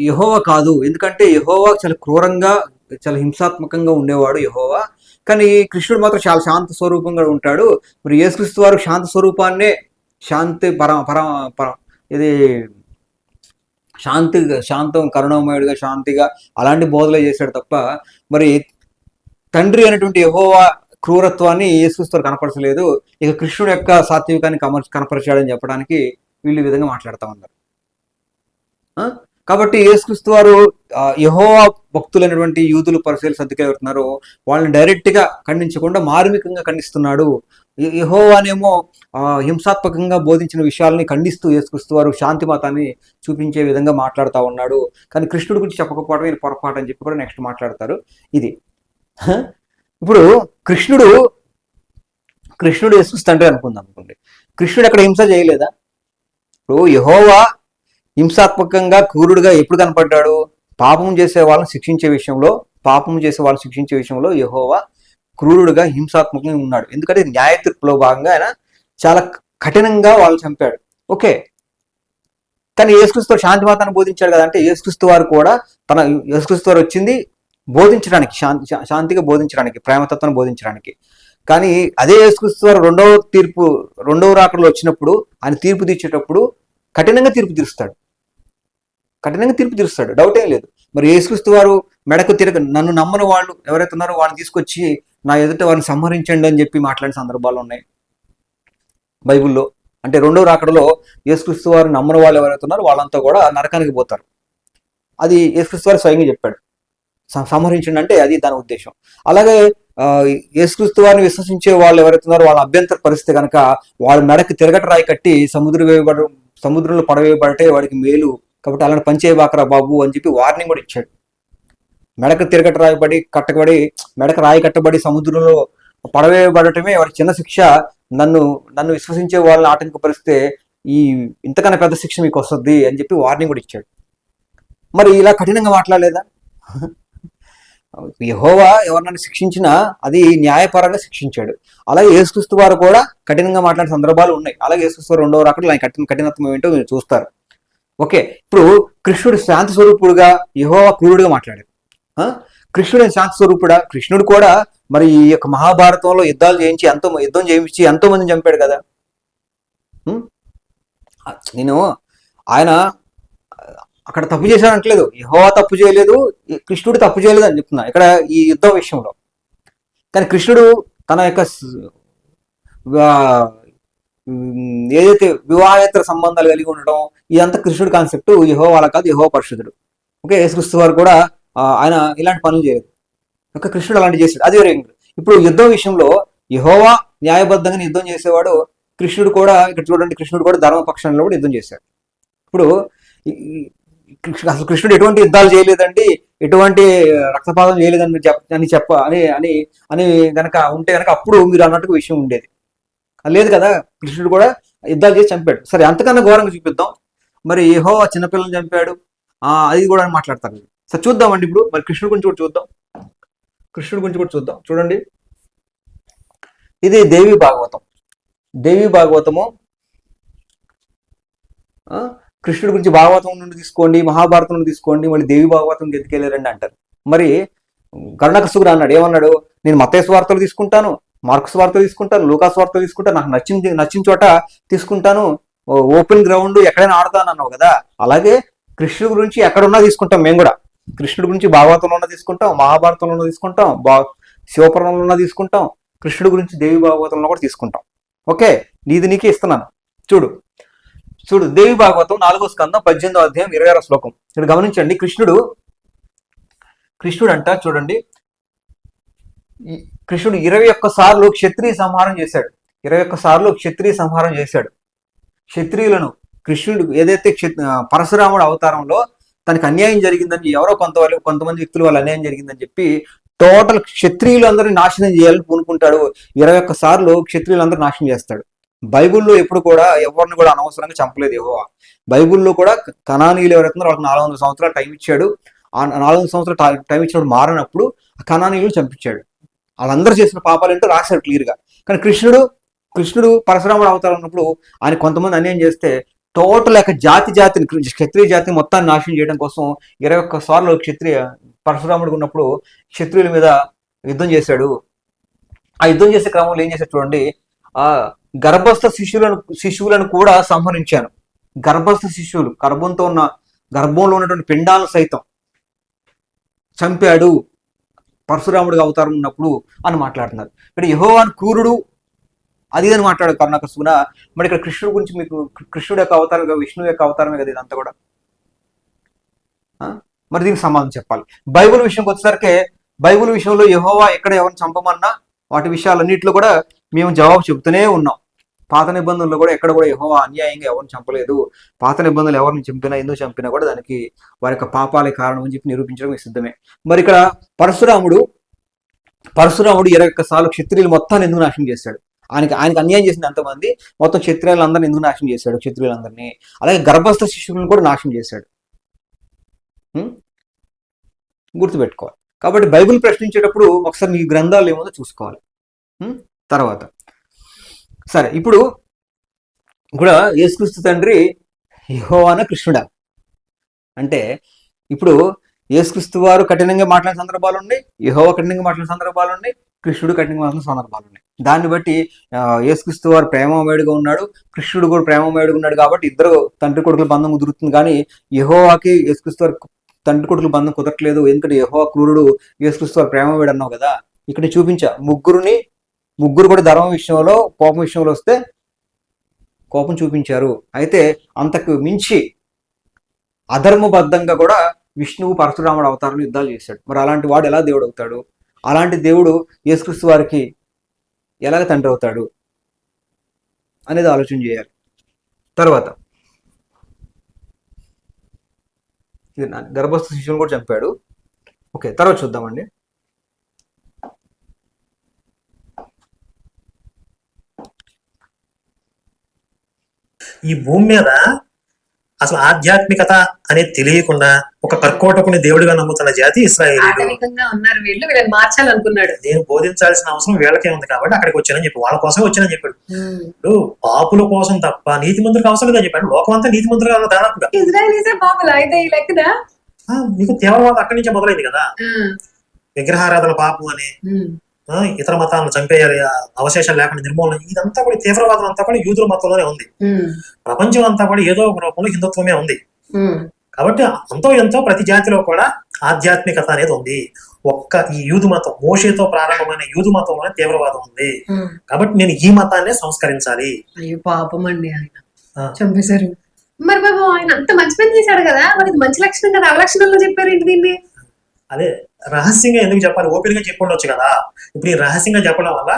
యెహోవా కాదు, ఎందుకంటే యెహోవా చాలా క్రూరంగా, చాలా హింసాత్మకంగా ఉండేవాడు యెహోవా. కానీ కృష్ణుడు మాత్రం చాలా శాంత స్వరూపంగా ఉంటాడు. మరి యేసుక్రీస్తు వారు శాంత స్వరూపాన్నే, ఇది శాంతం కరుణామయుడిగా, శాంతిగా అలాంటి బోధలు చేశాడు తప్ప మరి తండ్రి అనేటువంటి యెహోవా క్రూరత్వాన్ని యేసుక్రీస్తు కనపరచలేదు. ఇక కృష్ణుడు యొక్క సాత్వికాన్ని కనపరిచాడని చెప్పడానికి వీళ్ళు ఈ విధంగా మాట్లాడుతూ ఉన్నారు. కాబట్టి యేసుక్రీస్తు వారు యెహోవా భక్తులైనటువంటి యూదులు, పరిసయ్యులు, సద్దుకయ్యులు ఎవరున్నారో వాళ్ళని డైరెక్ట్ గా ఖండించకుండా మార్మికంగా ఖండిస్తున్నాడు. యెహోవానేమో హింసాత్మకంగా బోధించిన విషయాలని ఖండిస్తూ యేసుక్రీస్తు వారు శాంతి మతాన్ని చూపించే విధంగా మాట్లాడుతూ ఉన్నాడు. కానీ కృష్ణుడి గురించి చెప్పకపోవడం ఇది పొరపాటు అని చెప్పి కూడా నెక్స్ట్ మాట్లాడతారు. ఇది ఇప్పుడు కృష్ణుడు యేసుక్రీస్తు తండ్రి అనుకోండి. కృష్ణుడు అక్కడ హింస చేయలేదా? ఇప్పుడు యెహోవా హింసాత్మకంగా, క్రూరుడుగా ఎప్పుడు కనపడ్డాడు? పాపం చేసే వాళ్ళని శిక్షించే విషయంలో యెహోవా క్రూరుడుగా, హింసాత్మకంగా ఉన్నాడు. ఎందుకంటే న్యాయ తీర్పులో భాగంగా ఆయన చాలా కఠినంగా వాళ్ళు చంపాడు. ఓకే, కానీ యేసుక్రీస్తు శాంతి మతాన్ని బోధించాడు కదా. అంటే యేసుక్రీస్తు వారు వచ్చింది బోధించడానికి, శాంతిగా బోధించడానికి, ప్రేమతత్వాన్ని బోధించడానికి. కానీ అదే యేసుక్రీస్తు వారు రెండవ రాకడలో వచ్చినప్పుడు ఆయన తీర్పు తీర్చేటప్పుడు కఠినంగా తీర్పు తీరుస్తాడు. డౌట్ ఏం లేదు. మరి యేసుక్రీస్తు వారు మెడకు నన్ను నమ్మని వాళ్ళు ఎవరైతే ఉన్నారో వాళ్ళని తీసుకొచ్చి నా ఎదుట వారిని సంహరించండి అని చెప్పి మాట్లాడిన సందర్భాలు ఉన్నాయి బైబిల్లో. అంటే రెండవ రాకడలో యేసుక్రీస్తు వారు నమ్మని వాళ్ళు ఎవరైతే ఉన్నారో వాళ్ళంతా కూడా నరకానికి పోతారు. అది యేసుక్రీస్తు వారు స్వయంగా చెప్పాడు. సంహరించండి అంటే అది దాని ఉద్దేశం. అలాగే యేసుక్రీస్తు వారిని విశ్వసించే వాళ్ళు ఎవరైతే ఉన్నారో వాళ్ళ అభ్యంతర పరిస్థితి కనుక వాళ్ళ మెడకి తిరగట రాయి కట్టి సముద్రంలో పడవేయబడితే వాడికి మేలు, కాబట్టి అలాంటి పనిచేయబాకరా బాబు అని చెప్పి వార్నింగ్ కూడా ఇచ్చాడు. మెడకు తిరగట మెడకు రాయి కట్టబడి సముద్రంలో పడవేయబడటమే వాడి చిన్న శిక్ష. నన్ను విశ్వసించే వాళ్ళని ఆటంకపరిస్తే ఇంతకన్నా పెద్ద శిక్ష మీకు వస్తుంది అని చెప్పి వార్నింగ్ కూడా ఇచ్చాడు. మరి ఇలా కఠినంగా మాట్లాడలేదా? యెహోవా ఎవరినైనా శిక్షించినా అది న్యాయపరంగా శిక్షించాడు. అలాగే యేసుక్రీస్తు వారు కూడా కఠినంగా మాట్లాడిన సందర్భాలు ఉన్నాయి. అలాగే యేసుక్రీస్తు వారు రెండవ రాకడలో ఆయన కఠినత్వం ఏంటో మీరు చూస్తారు. ఓకే, ఇప్పుడు కృష్ణుడు శాంతి స్వరూపుడుగా, యెహోవా క్రూరుడుగా మాట్లాడాడు. కృష్ణుడు శాంతి స్వరూపుడా? కృష్ణుడు కూడా మరి ఈ యొక్క మహాభారతంలో యుద్ధం చేయించి ఎంతో మందిని చంపాడు కదా. ఆయన అక్కడ తప్పు చేశాడంటలేదు, యెహోవా తప్పు చేయలేదు, కృష్ణుడు తప్పు చేయలేదు అని చెప్తున్నా ఇక్కడ ఈ యుద్ధం విషయంలో. కానీ కృష్ణుడు తన యొక్క ఏదైతే వివాహేతర సంబంధాలు కలిగి ఉండడం ఇదంతా కృష్ణుడు కాన్సెప్ట్. యెహోవా అలా కాదు, యెహోవా పరిశుద్ధుడు. ఓకే, యేసుక్రీస్తు వారు కూడా ఆయన ఇలాంటి పనులు చేయలేదు. ఓకే, కృష్ణుడు అలాంటి చేశాడు, అది వేరే. ఇప్పుడు యుద్ధం విషయంలో యెహోవా న్యాయబద్ధంగా యుద్ధం చేసేవాడు, కృష్ణుడు కూడా ఇక్కడ చూడండి, కృష్ణుడు కూడా ధర్మపక్షంలో కూడా యుద్ధం చేశాడు. ఇప్పుడు అసలు కృష్ణుడు ఎటువంటి యుద్ధాలు చేయలేదండి, ఎటువంటి రక్తపాతం చేయలేదని అని గనక ఉంటే గనక అప్పుడు మీరు అన్నట్టుగా విషయం ఉండేది. లేదు కదా, కృష్ణుడు కూడా యుద్ధాలు చేసి చంపాడు. సరే, అంతకన్నా ఘోరంగా చూపిద్దాం. మరి యెహోవా చిన్నపిల్లల్ని చంపాడు, అది కూడా అని మాట్లాడతారు. సరే చూద్దామండి, ఇప్పుడు మరి కృష్ణుడి గురించి కూడా చూద్దాం. కృష్ణుడి గురించి కూడా చూద్దాం. చూడండి, ఇది దేవి భాగవతం. దేవి భాగవతము కృష్ణుడి గురించి భాగవతం నుండి తీసుకోండి, మహాభారతం నుండి తీసుకోండి, మళ్ళీ దేవి భాగవతం ఎత్తుకెళ్ళారండి అంటారు. మరి కర్ణకసుగుడు అన్నాడు, ఏమన్నాడు, నేను మత్తయి సువార్తలు తీసుకుంటాను, మార్కు సువార్తలు తీసుకుంటాను, లూకా సువార్తలు తీసుకుంటాను, నాకు నచ్చిన చోట తీసుకుంటాను, ఓపెన్ గ్రౌండ్ ఎక్కడైనా ఆడతాను అన్నావు కదా. అలాగే కృష్ణుడి గురించి ఎక్కడున్నా తీసుకుంటాం మేము కూడా. కృష్ణుడి గురించి భాగవతంలో తీసుకుంటాం, మహాభారతంలో తీసుకుంటాం, శివపురాణంలో తీసుకుంటాం, కృష్ణుడి గురించి దేవి భాగవతంలో కూడా తీసుకుంటాం. ఓకే, నీకే ఇస్తున్నాను. చూడు దేవి భాగవతం 4వ స్కందం 18వ అధ్యాయం 26వ శ్లోకం. ఇక్కడ గమనించండి, కృష్ణుడు అంట చూడండి, కృష్ణుడు 21 సార్లు క్షత్రియ సంహారం చేశాడు. 21 సార్లు క్షత్రియ సంహారం చేశాడు. క్షత్రియులను కృష్ణుడు ఏదైతే పరశురాముడు అవతారంలో తనకు అన్యాయం జరిగిందని ఎవరో కొంతమంది వ్యక్తులు వాళ్ళు అన్యాయం జరిగిందని చెప్పి టోటల్ క్షత్రియులందరినీ నాశనం చేయాలని పూనుకుంటాడు. 21 సార్లు క్షత్రియులందరూ నాశనం చేస్తాడు. బైబుల్లో ఎప్పుడు కూడా ఎవరిని కూడా అనవసరంగా చంపలేదు యెహోవా. బైబుల్లో కూడా కనానీయులు ఎవరైతే వాళ్ళకి 400 సంవత్సరాలు టైం ఇచ్చాడు. ఆ 400 సంవత్సరాలు టైం ఇచ్చినప్పుడు మారినప్పుడు కనానీయులు చంపించాడు. వాళ్ళందరూ చేసిన పాపాలు ఏంటో రాశాడు క్లియర్గా. కానీ కృష్ణుడు పరశురాముడు అవతారం ఉన్నప్పుడు ఆయన కొంతమంది అన్యాయం చేస్తే టోటల్ యొక్క జాతిని క్షత్రియ జాతిని మొత్తాన్ని నాశనం చేయడం కోసం 21 సార్లు పరశురాముడు ఉన్నప్పుడు క్షత్రియుల మీద యుద్ధం చేశాడు. ఆ యుద్ధం చేసే క్రమంలో ఏం చేశాడు చూడండి, ఆ గర్భస్థ శిశువులను కూడా సంహరించాను. గర్భస్థ శిశువులు, గర్భంలో ఉన్నటువంటి పిండాలను సైతం చంపాడు పరశురాముడిగా అవతారం ఉన్నప్పుడు అని మాట్లాడుతున్నారు. ఇక్కడ యెహోవాను క్రూరుడు అది అని మాట్లాడు కర్ణకసుగుణ. మరి ఇక్కడ కృష్ణుడి గురించి మీకు కృష్ణుడు యొక్క అవతారం, విష్ణువు యొక్క అవతారమే కదా ఇదంతా కూడా. మరి దీనికి సమాధానం చెప్పాలి. బైబుల్ విషయంకి వచ్చేసరికి బైబుల్ విషయంలో యెహోవా ఎక్కడ ఎవరిని చంపమన్నా వాటి విషయాలన్నింటిలో కూడా మేము జవాబు చెబుతూనే ఉన్నాం. పాత నిబంధనలు కూడా ఎక్కడ కూడా యెహోవా అన్యాయంగా ఎవరిని చంపలేదు. పాత నిబంధనలు ఎవరిని చంపినా, ఎందుకు చంపినా కూడా దానికి వారి యొక్క పాపాలే కారణం అని చెప్పి నిరూపించడం సిద్ధమే. మరి ఇక్కడ పరశురాముడు 21 సార్లు క్షత్రియులు మొత్తాన్ని ఎందుకు నాశనం చేశాడు? ఆయనకి అన్యాయం చేసింది ఎంతమంది, మొత్తం క్షత్రియులందరినీ ఎందుకు నాశనం చేశాడు? క్షత్రియులందరినీ. అలాగే గర్భస్థ శిశువులను కూడా నాశనం చేశాడు. గుర్తుపెట్టుకోవాలి. కాబట్టి బైబిల్ ప్రశ్నించేటప్పుడు ఒకసారి మీ గ్రంథాలు ఏముందో చూసుకోవాలి. తర్వాత సరే, ఇప్పుడు కూడా యేసుక్రీస్తు తండ్రి యెహోవానా కృష్ణుడా అంటే, ఇప్పుడు యేసుక్రీస్తు వారు కఠినంగా మాట్లాడిన సందర్భాలు ఉన్నాయి, యెహోవా కఠినంగా మాట్లాడిన సందర్భాలు ఉన్నాయి, కృష్ణుడు కఠినంగా మాట్లాడిన సందర్భాలు ఉన్నాయి. దాన్ని బట్టి యేసుక్రీస్తు వారు ప్రేమమయుడిగా ఉన్నాడు, కృష్ణుడు కూడా ప్రేమమయుడిగా ఉన్నాడు. కాబట్టి ఇద్దరు తండ్రి కొడుకుల బంధం కుదురుతుంది. కానీ యెహోవాకి యేసుక్రీస్తు వారు తండ్రి కొడుకుల బంధం కుదరట్లేదు. ఎందుకంటే యెహోవా క్రూరుడు, యేసుక్రీస్తు వారు ప్రేమమయుడు అన్నావు కదా. ఇక్కడ చూపించా ముగ్గురు కూడా ధర్మం విషయంలో, కోపం విషయంలో వస్తే కోపం చూపించారు. అయితే అంతకు మించి అధర్మబద్ధంగా కూడా విష్ణువు పరశురాముడు అవతారంలో యుద్ధాలు చేశాడు. మరి అలాంటి వాడు ఎలా దేవుడు అవుతాడు? అలాంటి దేవుడు యేసుక్రీస్తు వారికి ఎలాగ తండ్రి అవుతాడు అనేది ఆలోచన చేయాలి. తర్వాత గర్భస్థ శిశువుని కూడా చంపాడు. ఓకే, తర్వాత చూద్దామండి. ఈ భూమి మీద అసలు ఆధ్యాత్మికత అనేది తెలియకుండా ఒక కర్కోటకుని దేవుడిగా నమ్ముతున్న జాతి ఇశ్రాయేలీయులు. ఉన్నారు వీళ్ళు, వీళ్ళని మార్చాలనుకున్నాడు. నేను బోధించాల్సిన అవసరం వీళ్ళకే ఉంది కాబట్టి అక్కడికి వచ్చానని చెప్పి, వాళ్ళ కోసం వచ్చానని చెప్పాడు. ఇప్పుడు పాపుల కోసం తప్ప నీతి మంత్రులకు అవసరం లేదని చెప్పాడు. లోకం అంతా నీతి మంత్రులు కాదు దాదాపుగా. ఇజ్రాయలీసే పాపులు అయితే ఈ లెక్కన మీకు తీవ్రవాదం అక్కడి నుంచే మొదలైంది కదా. విగ్రహారాధన పాపం అని, ఇతర మతాలను చంపేయాలి, అవశేషాలు లేకుండా నిర్మూలన, ఇదంతా కూడా తీవ్రవాదం అంతా కూడా యూదుల మతంలోనే ఉంది. ప్రపంచం అంతా కూడా ఏదో ఒక రూపంలో హిందుత్వమే ఉంది. కాబట్టి అంతో ఎంతో ప్రతి జాతిలో కూడా ఆధ్యాత్మికత అనేది ఉంది. ఒక్క ఈ యూదు మతం, మోషేతో ప్రారంభమైన యూదు మతంలోనే తీవ్రవాదం ఉంది. కాబట్టి నేను ఈ మతాన్ని సంస్కరించాలి. అయ్యో పాపం అండి, ఆయన చంపేశారు. మరి బాబు ఆయన అంత మంచి పని చేశాడు కదా, మరి ఇది మంచి లక్షణం కదా, అవలక్షణంలో చెప్పారు ఏంటి దీన్ని? అదే రహస్యంగా ఎందుకు చెప్పాలి, ఓపెన్ గా చెప్పి ఉండొచ్చు కదా. ఇప్పుడు ఈ రహస్యంగా చెప్పడం వల్ల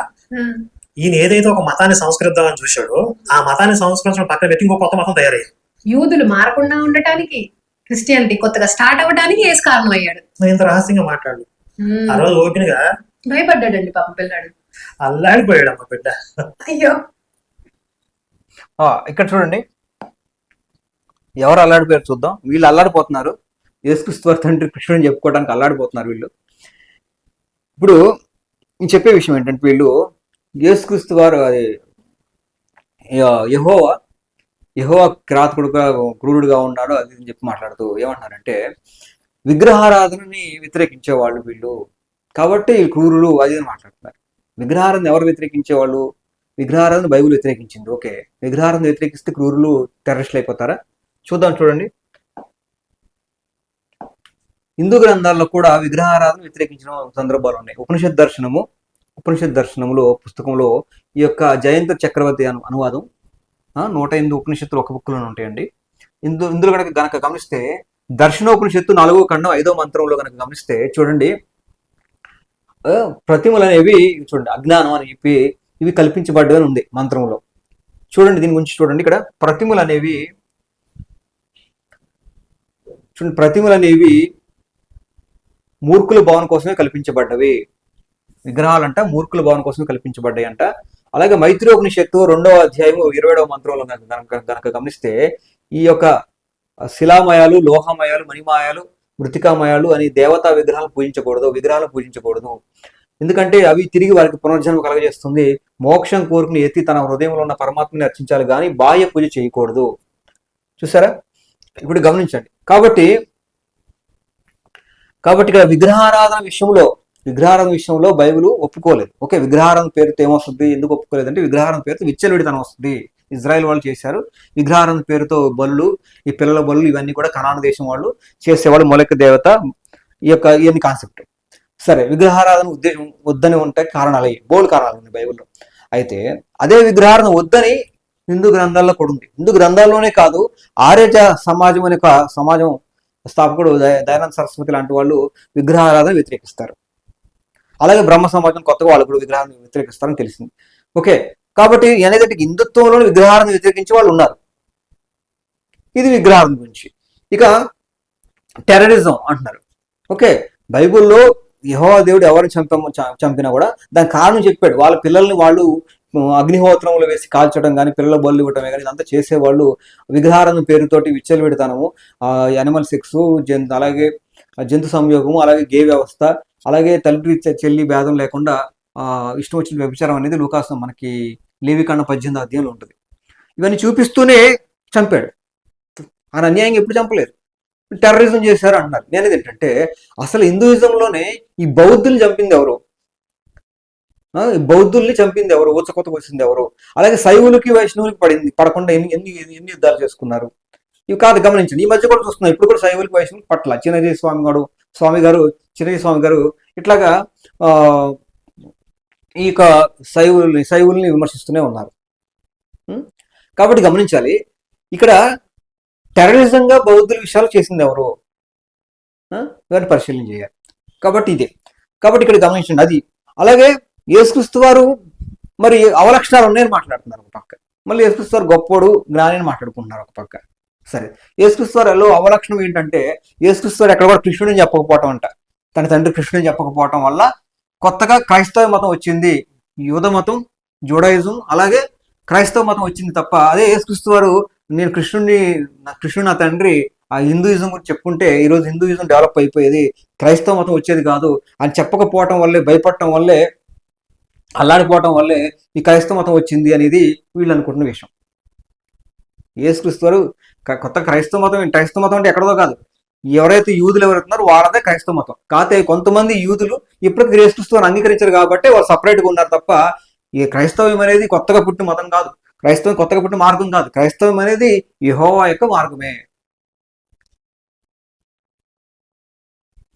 ఈయన ఏదైతే ఒక మతాన్ని సంస్కరిద్దామని చూశాడో ఆ మతాన్ని సంస్కరించడం పక్కన పెట్టి ఇంకో కొత్త మతం తయారయ్యాడు. యూదులు మారకుండా ఉండటానికి, క్రిస్టియానిటీ కొత్తగా స్టార్ట్ అవ్వడానికి ఏసు కారణం అయ్యాడు. ఇంత రహస్యంగా మాట్లాడు. ఆ రోజు ఓపెన్ గా భయపడ్డాడండి పాపం పిల్లాడు, అల్లాడిపోయాడు అమ్మ బిడ్డ. అయ్యో ఇక్కడ చూడండి, ఎవరు అల్లాడిపోయారు చూద్దాం. వీళ్ళు అల్లాడిపోతున్నారు, యేసుక్రీస్తు వారి తండ్రి కృష్ణుని చెప్పుకోవడానికి అల్లాడిపోతున్నారు వీళ్ళు. ఇప్పుడు నేను చెప్పే విషయం ఏంటంటే, వీళ్ళు యేసుక్రీస్తు వారు అది యెహోవా కిరాతకుడుగా క్రూరుడుగా ఉన్నాడు అది అని చెప్పి మాట్లాడుతూ ఏమంటున్నారంటే, విగ్రహారాధనని వ్యతిరేకించేవాళ్ళు వీళ్ళు, కాబట్టి క్రూరులు అది అని మాట్లాడుతున్నారు. విగ్రహారాధన ఎవరు వ్యతిరేకించేవాళ్ళు? విగ్రహారాధన బైబిల్ వ్యతిరేకించింది. ఓకే, విగ్రహారాధన వ్యతిరేకిస్తే క్రూరులు టెర్రరిస్టులు అయిపోతారా? చూద్దాం, చూడండి. హిందూ గ్రంథాల్లో కూడా విగ్రహారాధన వ్యతిరేకించిన సందర్భాలు ఉన్నాయి. ఉపనిషత్ దర్శనములో పుస్తకంలో ఈ యొక్క జయంత చక్రవర్తి అనువాదం 108 ఉపనిషత్తులు ఒక బుక్లోనే ఉంటాయండి. ఇందులో గనక గమనిస్తే దర్శనోపనిషత్తు 4వ ఖండం 5వ మంత్రంలో కనుక గమనిస్తే చూడండి, ప్రతిమలు అనేవి చూడండి అజ్ఞానం అని చెప్పి ఇవి కల్పించబడ్డని ఉంది మంత్రంలో. చూడండి దీని గురించి చూడండి. ఇక్కడ ప్రతిమలు అనేవి మూర్ఖుల భావన కోసమే కల్పించబడ్డవి. విగ్రహాలంట మూర్ఖుల భావన కోసమే కల్పించబడ్డాయి అంట. అలాగే మైత్రోపనిషత్తు 2వ అధ్యాయం 27వ మంత్రంలో గనక గమనిస్తే ఈ యొక్క శిలామయాలు, లోహమయాలు, మణిమాయాలు, మృతికామయాలు అని దేవతా విగ్రహాలను పూజించకూడదు. ఎందుకంటే అవి తిరిగి వారికి పునర్జన్మ కలగజేస్తుంది. మోక్షం కోరుకుని ఎత్తి తన హృదయంలో ఉన్న పరమాత్మని అర్చించాలి కానీ బాహ్య పూజ చేయకూడదు. చూసారా? ఇప్పుడు గమనించండి. కాబట్టి ఇక్కడ విగ్రహారాధన విషయంలో బైబిల్ ఒప్పుకోలేదు. ఓకే, విగ్రహారాధన పేరుతో ఏమొస్తుంది? ఎందుకు ఒప్పుకోలేదు అంటే, విగ్రహారాధన పేరుతో విచ్చలవిడితనం వస్తుంది. ఇజ్రాయెల్ వాళ్ళు చేశారు. విగ్రహారాధన పేరుతో బళ్ళు, ఈ పిల్లల బళ్ళు ఇవన్నీ కూడా కనాను దేశం వాళ్ళు చేసేవాళ్ళు. మొలక దేవత ఇవన్నీ కాన్సెప్ట్. సరే, విగ్రహారాధన ఉద్దేశం వద్దని ఉంటాయి కారణాలు, బోల్డ్ కారణాలు ఉన్నాయి బైబిల్లో. అయితే అదే విగ్రహారాధన వద్దని హిందూ గ్రంథాల్లో కూడా ఉంది. హిందూ గ్రంథాల్లోనే కాదు, ఆర్య సమాజం అనే సమాజం స్థాపకుడు దయానంద సరస్వతి లాంటి వాళ్ళు విగ్రహారాధన వ్యతిరేకిస్తారు. అలాగే బ్రహ్మ సమాజం కొత్తగా వాళ్ళు కూడా విగ్రహాన్ని వ్యతిరేకిస్తారని తెలిసింది. ఓకే, కాబట్టి అనేది హిందుత్వంలోని విగ్రహాలను వ్యతిరేకించే వాళ్ళు ఉన్నారు. ఇది విగ్రహాల గురించి. ఇక టెర్రరిజం అంటున్నారు. ఓకే, బైబిల్లో యెహోవా దేవుడు ఎవరిని చంపినా కూడా దాని కారణం చెప్పాడు. వాళ్ళ పిల్లల్ని వాళ్ళు అగ్నిహోత్రంలో వేసి కాల్చడం కానీ, పిల్లల బళ్ళు ఇవ్వటమే కానీ ఇదంతా చేసేవాళ్ళు. విగ్రహారాధన పేరుతోటి విచ్చలవిడితనము, యానిమల్ సెక్స్, అలాగే జంతు సంయోగము, అలాగే గే వ్యవస్థ, అలాగే తల్లి చెల్లి భేదం లేకుండా ఇష్టం వచ్చిన వ్యభిచారం అనేది లూకాసు మనకి లేవికాండం 18వ అధ్యాయంలో ఉంటుంది. ఇవన్నీ చూపిస్తూనే చంపాడు. ఆయన అన్యాయంగా ఎప్పుడు చంపలేదు. టెర్రరిజం చేశారు అంటున్నారు. నేనేది ఏంటంటే, అసలు హిందూయిజంలోనే ఈ బౌద్ధుల్ని చంపింది ఎవరు? ఊచకొత్త వచ్చింది ఎవరు? అలాగే శైవులకి వైష్ణవులకి పడకుండా ఎన్ని యుద్ధాలు చేసుకున్నారు? ఇవి కాదు, గమనించండి. ఈ మధ్య కూడా చూస్తున్నాం, ఇప్పుడు కూడా శైవులకి వైష్ణవులకి పట్ల చిన్నజీ స్వామి గారు ఇట్లాగా ఈ యొక్క శైవుల్ని విమర్శిస్తూనే ఉన్నారు. కాబట్టి గమనించాలి, ఇక్కడ టెర్రరిజంగా బౌద్ధుల విషయాలు చేసింది ఎవరు? ఇవన్నీ పరిశీలన చేయాలి. కాబట్టి ఇక్కడ గమనించండి. అది అలాగే యేసుక్రీస్తు వారు మరి అవలక్షణాలు ఉన్నాయని మాట్లాడుతున్నారు ఒక పక్క, మళ్ళీ యేసుక్రీస్తు వారు గొప్పోడు జ్ఞాని అని మాట్లాడుకుంటున్నారు ఒక పక్క. సరే, యేసుక్రీస్తు వారిలో అవలక్షణం ఏంటంటే, యేసుక్రీస్తు వారు ఎక్కడ కూడా కృష్ణుడిని చెప్పకపోవటం అంట. తన తండ్రి కృష్ణుడిని చెప్పకపోవటం వల్ల కొత్తగా క్రైస్తవ మతం వచ్చింది. యూద మతం, జూడాయిజం, అలాగే క్రైస్తవ మతం వచ్చింది తప్ప, అదే యేసుక్రీస్తు వారు నేను కృష్ణుడు నా తండ్రి ఆ హిందూయిజం గురించి చెప్పుకుంటే ఈరోజు హిందూయిజం డెవలప్ అయిపోయేది, క్రైస్తవ మతం వచ్చేది కాదు అని చెప్పకపోవటం వల్లే, భయపడటం వల్లే, అల్లాడిపోవటం వల్లే ఈ క్రైస్తవ మతం వచ్చింది అనేది వీళ్ళు అనుకుంటున్న విషయం. యేసుక్రీస్తు వారు కొత్త క్రైస్తవ మతం అంటే ఎక్కడదో కాదు, ఎవరైతే యూదులు ఎవరుతున్నారో వాళ్ళదే క్రైస్తవ మతం. కాకపోతే కొంతమంది యూదులు ఇప్పటికీ యేసుక్రీస్తు వారిని అంగీకరించారు కాబట్టి వాళ్ళు సపరేట్గా ఉన్నారు తప్ప, ఈ క్రైస్తవం అనేది కొత్తగా పుట్టిన మతం కాదు, క్రైస్తవం కొత్తగా పుట్టిన మార్గం కాదు. క్రైస్తవం అనేది యెహోవా యొక్క మార్గమే.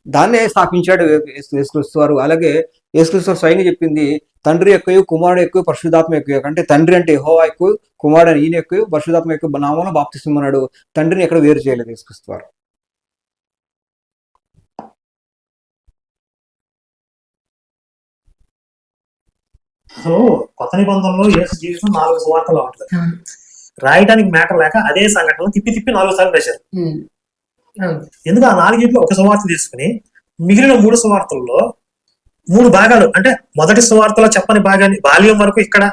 దాన్నే స్థాపించాడు యేసుక్రీస్తు వారు. అలాగే యేసుక్రీస్తు వారు స్వయంగా చెప్పింది, తండ్రి ఎక్కువ, కుమారుడు ఎక్కువ, పరిశుద్ధాత్మ ఎక్కువ. అంటే తండ్రి అంటే యెహోవా ఎక్కువ, కుమారుడు అని ఈయన ఎక్కువ, పరిశుద్ధాత్మ ఎక్కువ నామంలో బాప్తిస్మం అన్నాడు. తండ్రిని ఎక్కడ వేరు చేయలేదు యేసుక్రీస్తు వారు. అసలు కొత్త నిబంధనలో యేసు జీవితం 4 సువార్తలు ఉంటుంది. రాయడానికి మ్యాటర్ లేక అదే సంఘటన తిప్పి 4 సార్లు రాశారు. ఎందుకు ఆ 4 ఒక సువార్త తీసుకుని మిగిలిన 3 సువార్తల్లో 3 భాగాలు, అంటే మొదటి సువార్తలో చెప్పని భాగాన్ని బాల్యం వరకు ఇక్కడ,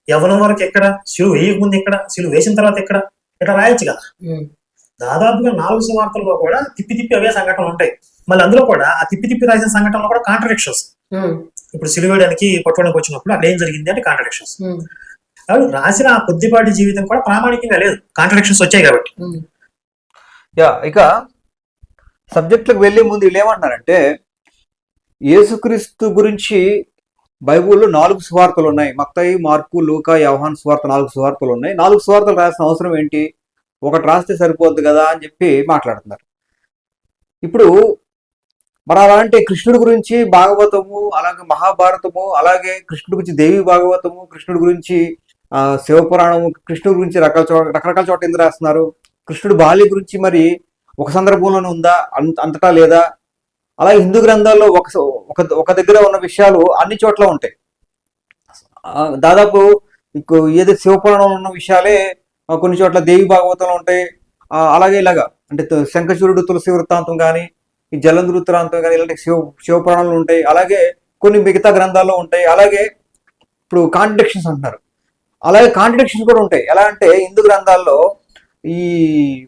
యవ్వనం వరకు ఎక్కడ, శిలువ వేయక ముందు ఇక్కడ, శిలువ వేసిన తర్వాత ఇక్కడ, ఇట్లా రాయొచ్చు కదా. దాదాపుగా 4 సువార్తల్లో కూడా తిప్పి అవే సంఘటనలు ఉంటాయి. మళ్ళీ అందులో కూడా ఆ తిప్పి రాసిన సంఘటనలో కూడా కాంట్రడిక్షన్స్. ఇప్పుడు సిలువేయడానికి పట్టుకోవడానికి వచ్చినప్పుడు అక్కడ ఏం జరిగింది అంటే కాంట్రడిక్షన్స్. కాబట్టి రాసిన ఆ కొద్దిపాటి జీవితం కూడా ప్రామాణికంగా లేదు, కాంట్రడిక్షన్స్ వచ్చాయి కాబట్టి. ఇక సబ్జెక్టులకు వెళ్లే ముందు వీళ్ళు ఏమంటున్నారంటే, యేసుక్రీస్తు గురించి బైబుల్లో 4 సువార్తలు ఉన్నాయి. మత్తయి, మార్కు, లూకా, యోహాను సువార్త 4 సువార్తలు ఉన్నాయి. 4 సువార్తలు రాసిన అవసరం ఏంటి, ఒకటి రాస్తే సరిపోద్ది కదా అని చెప్పి మాట్లాడుతున్నారు. ఇప్పుడు మరి అలాంటి కృష్ణుడి గురించి భాగవతము, అలాగే మహాభారతము, అలాగే కృష్ణుడి గురించి దేవి భాగవతము, కృష్ణుడి గురించి శివపురాణము, కృష్ణుడి గురించి రకరకాల చోట ఎందుకు రాస్తున్నారు? కృష్ణుడి బాల్య గురించి మరి ఒక సందర్భంలోనే ఉందా, అంతటా లేదా? అలాగే హిందూ గ్రంథాల్లో ఒక దగ్గర ఉన్న విషయాలు అన్ని చోట్ల ఉంటాయి. దాదాపు ఏదో శివపురాణంలో ఉన్న విషయాలే కొన్ని చోట్ల దేవి భాగవతంలో ఉంటాయి. అలాగే ఇలాగా అంటే శంఖచూరుడు తులసి వృత్తాంతం కానీ, ఈ జలంధర్ వృత్తాంతం కానీ, ఇలాంటి శివపురాణాలు ఉంటాయి. అలాగే కొన్ని మిగతా గ్రంథాల్లో ఉంటాయి. అలాగే ఇప్పుడు కాంట్రడిక్షన్స్ అంటున్నారు, అలాగే కాంట్రడిక్షన్స్ కూడా ఉంటాయి. ఎలా అంటే హిందూ గ్రంథాల్లో ఈ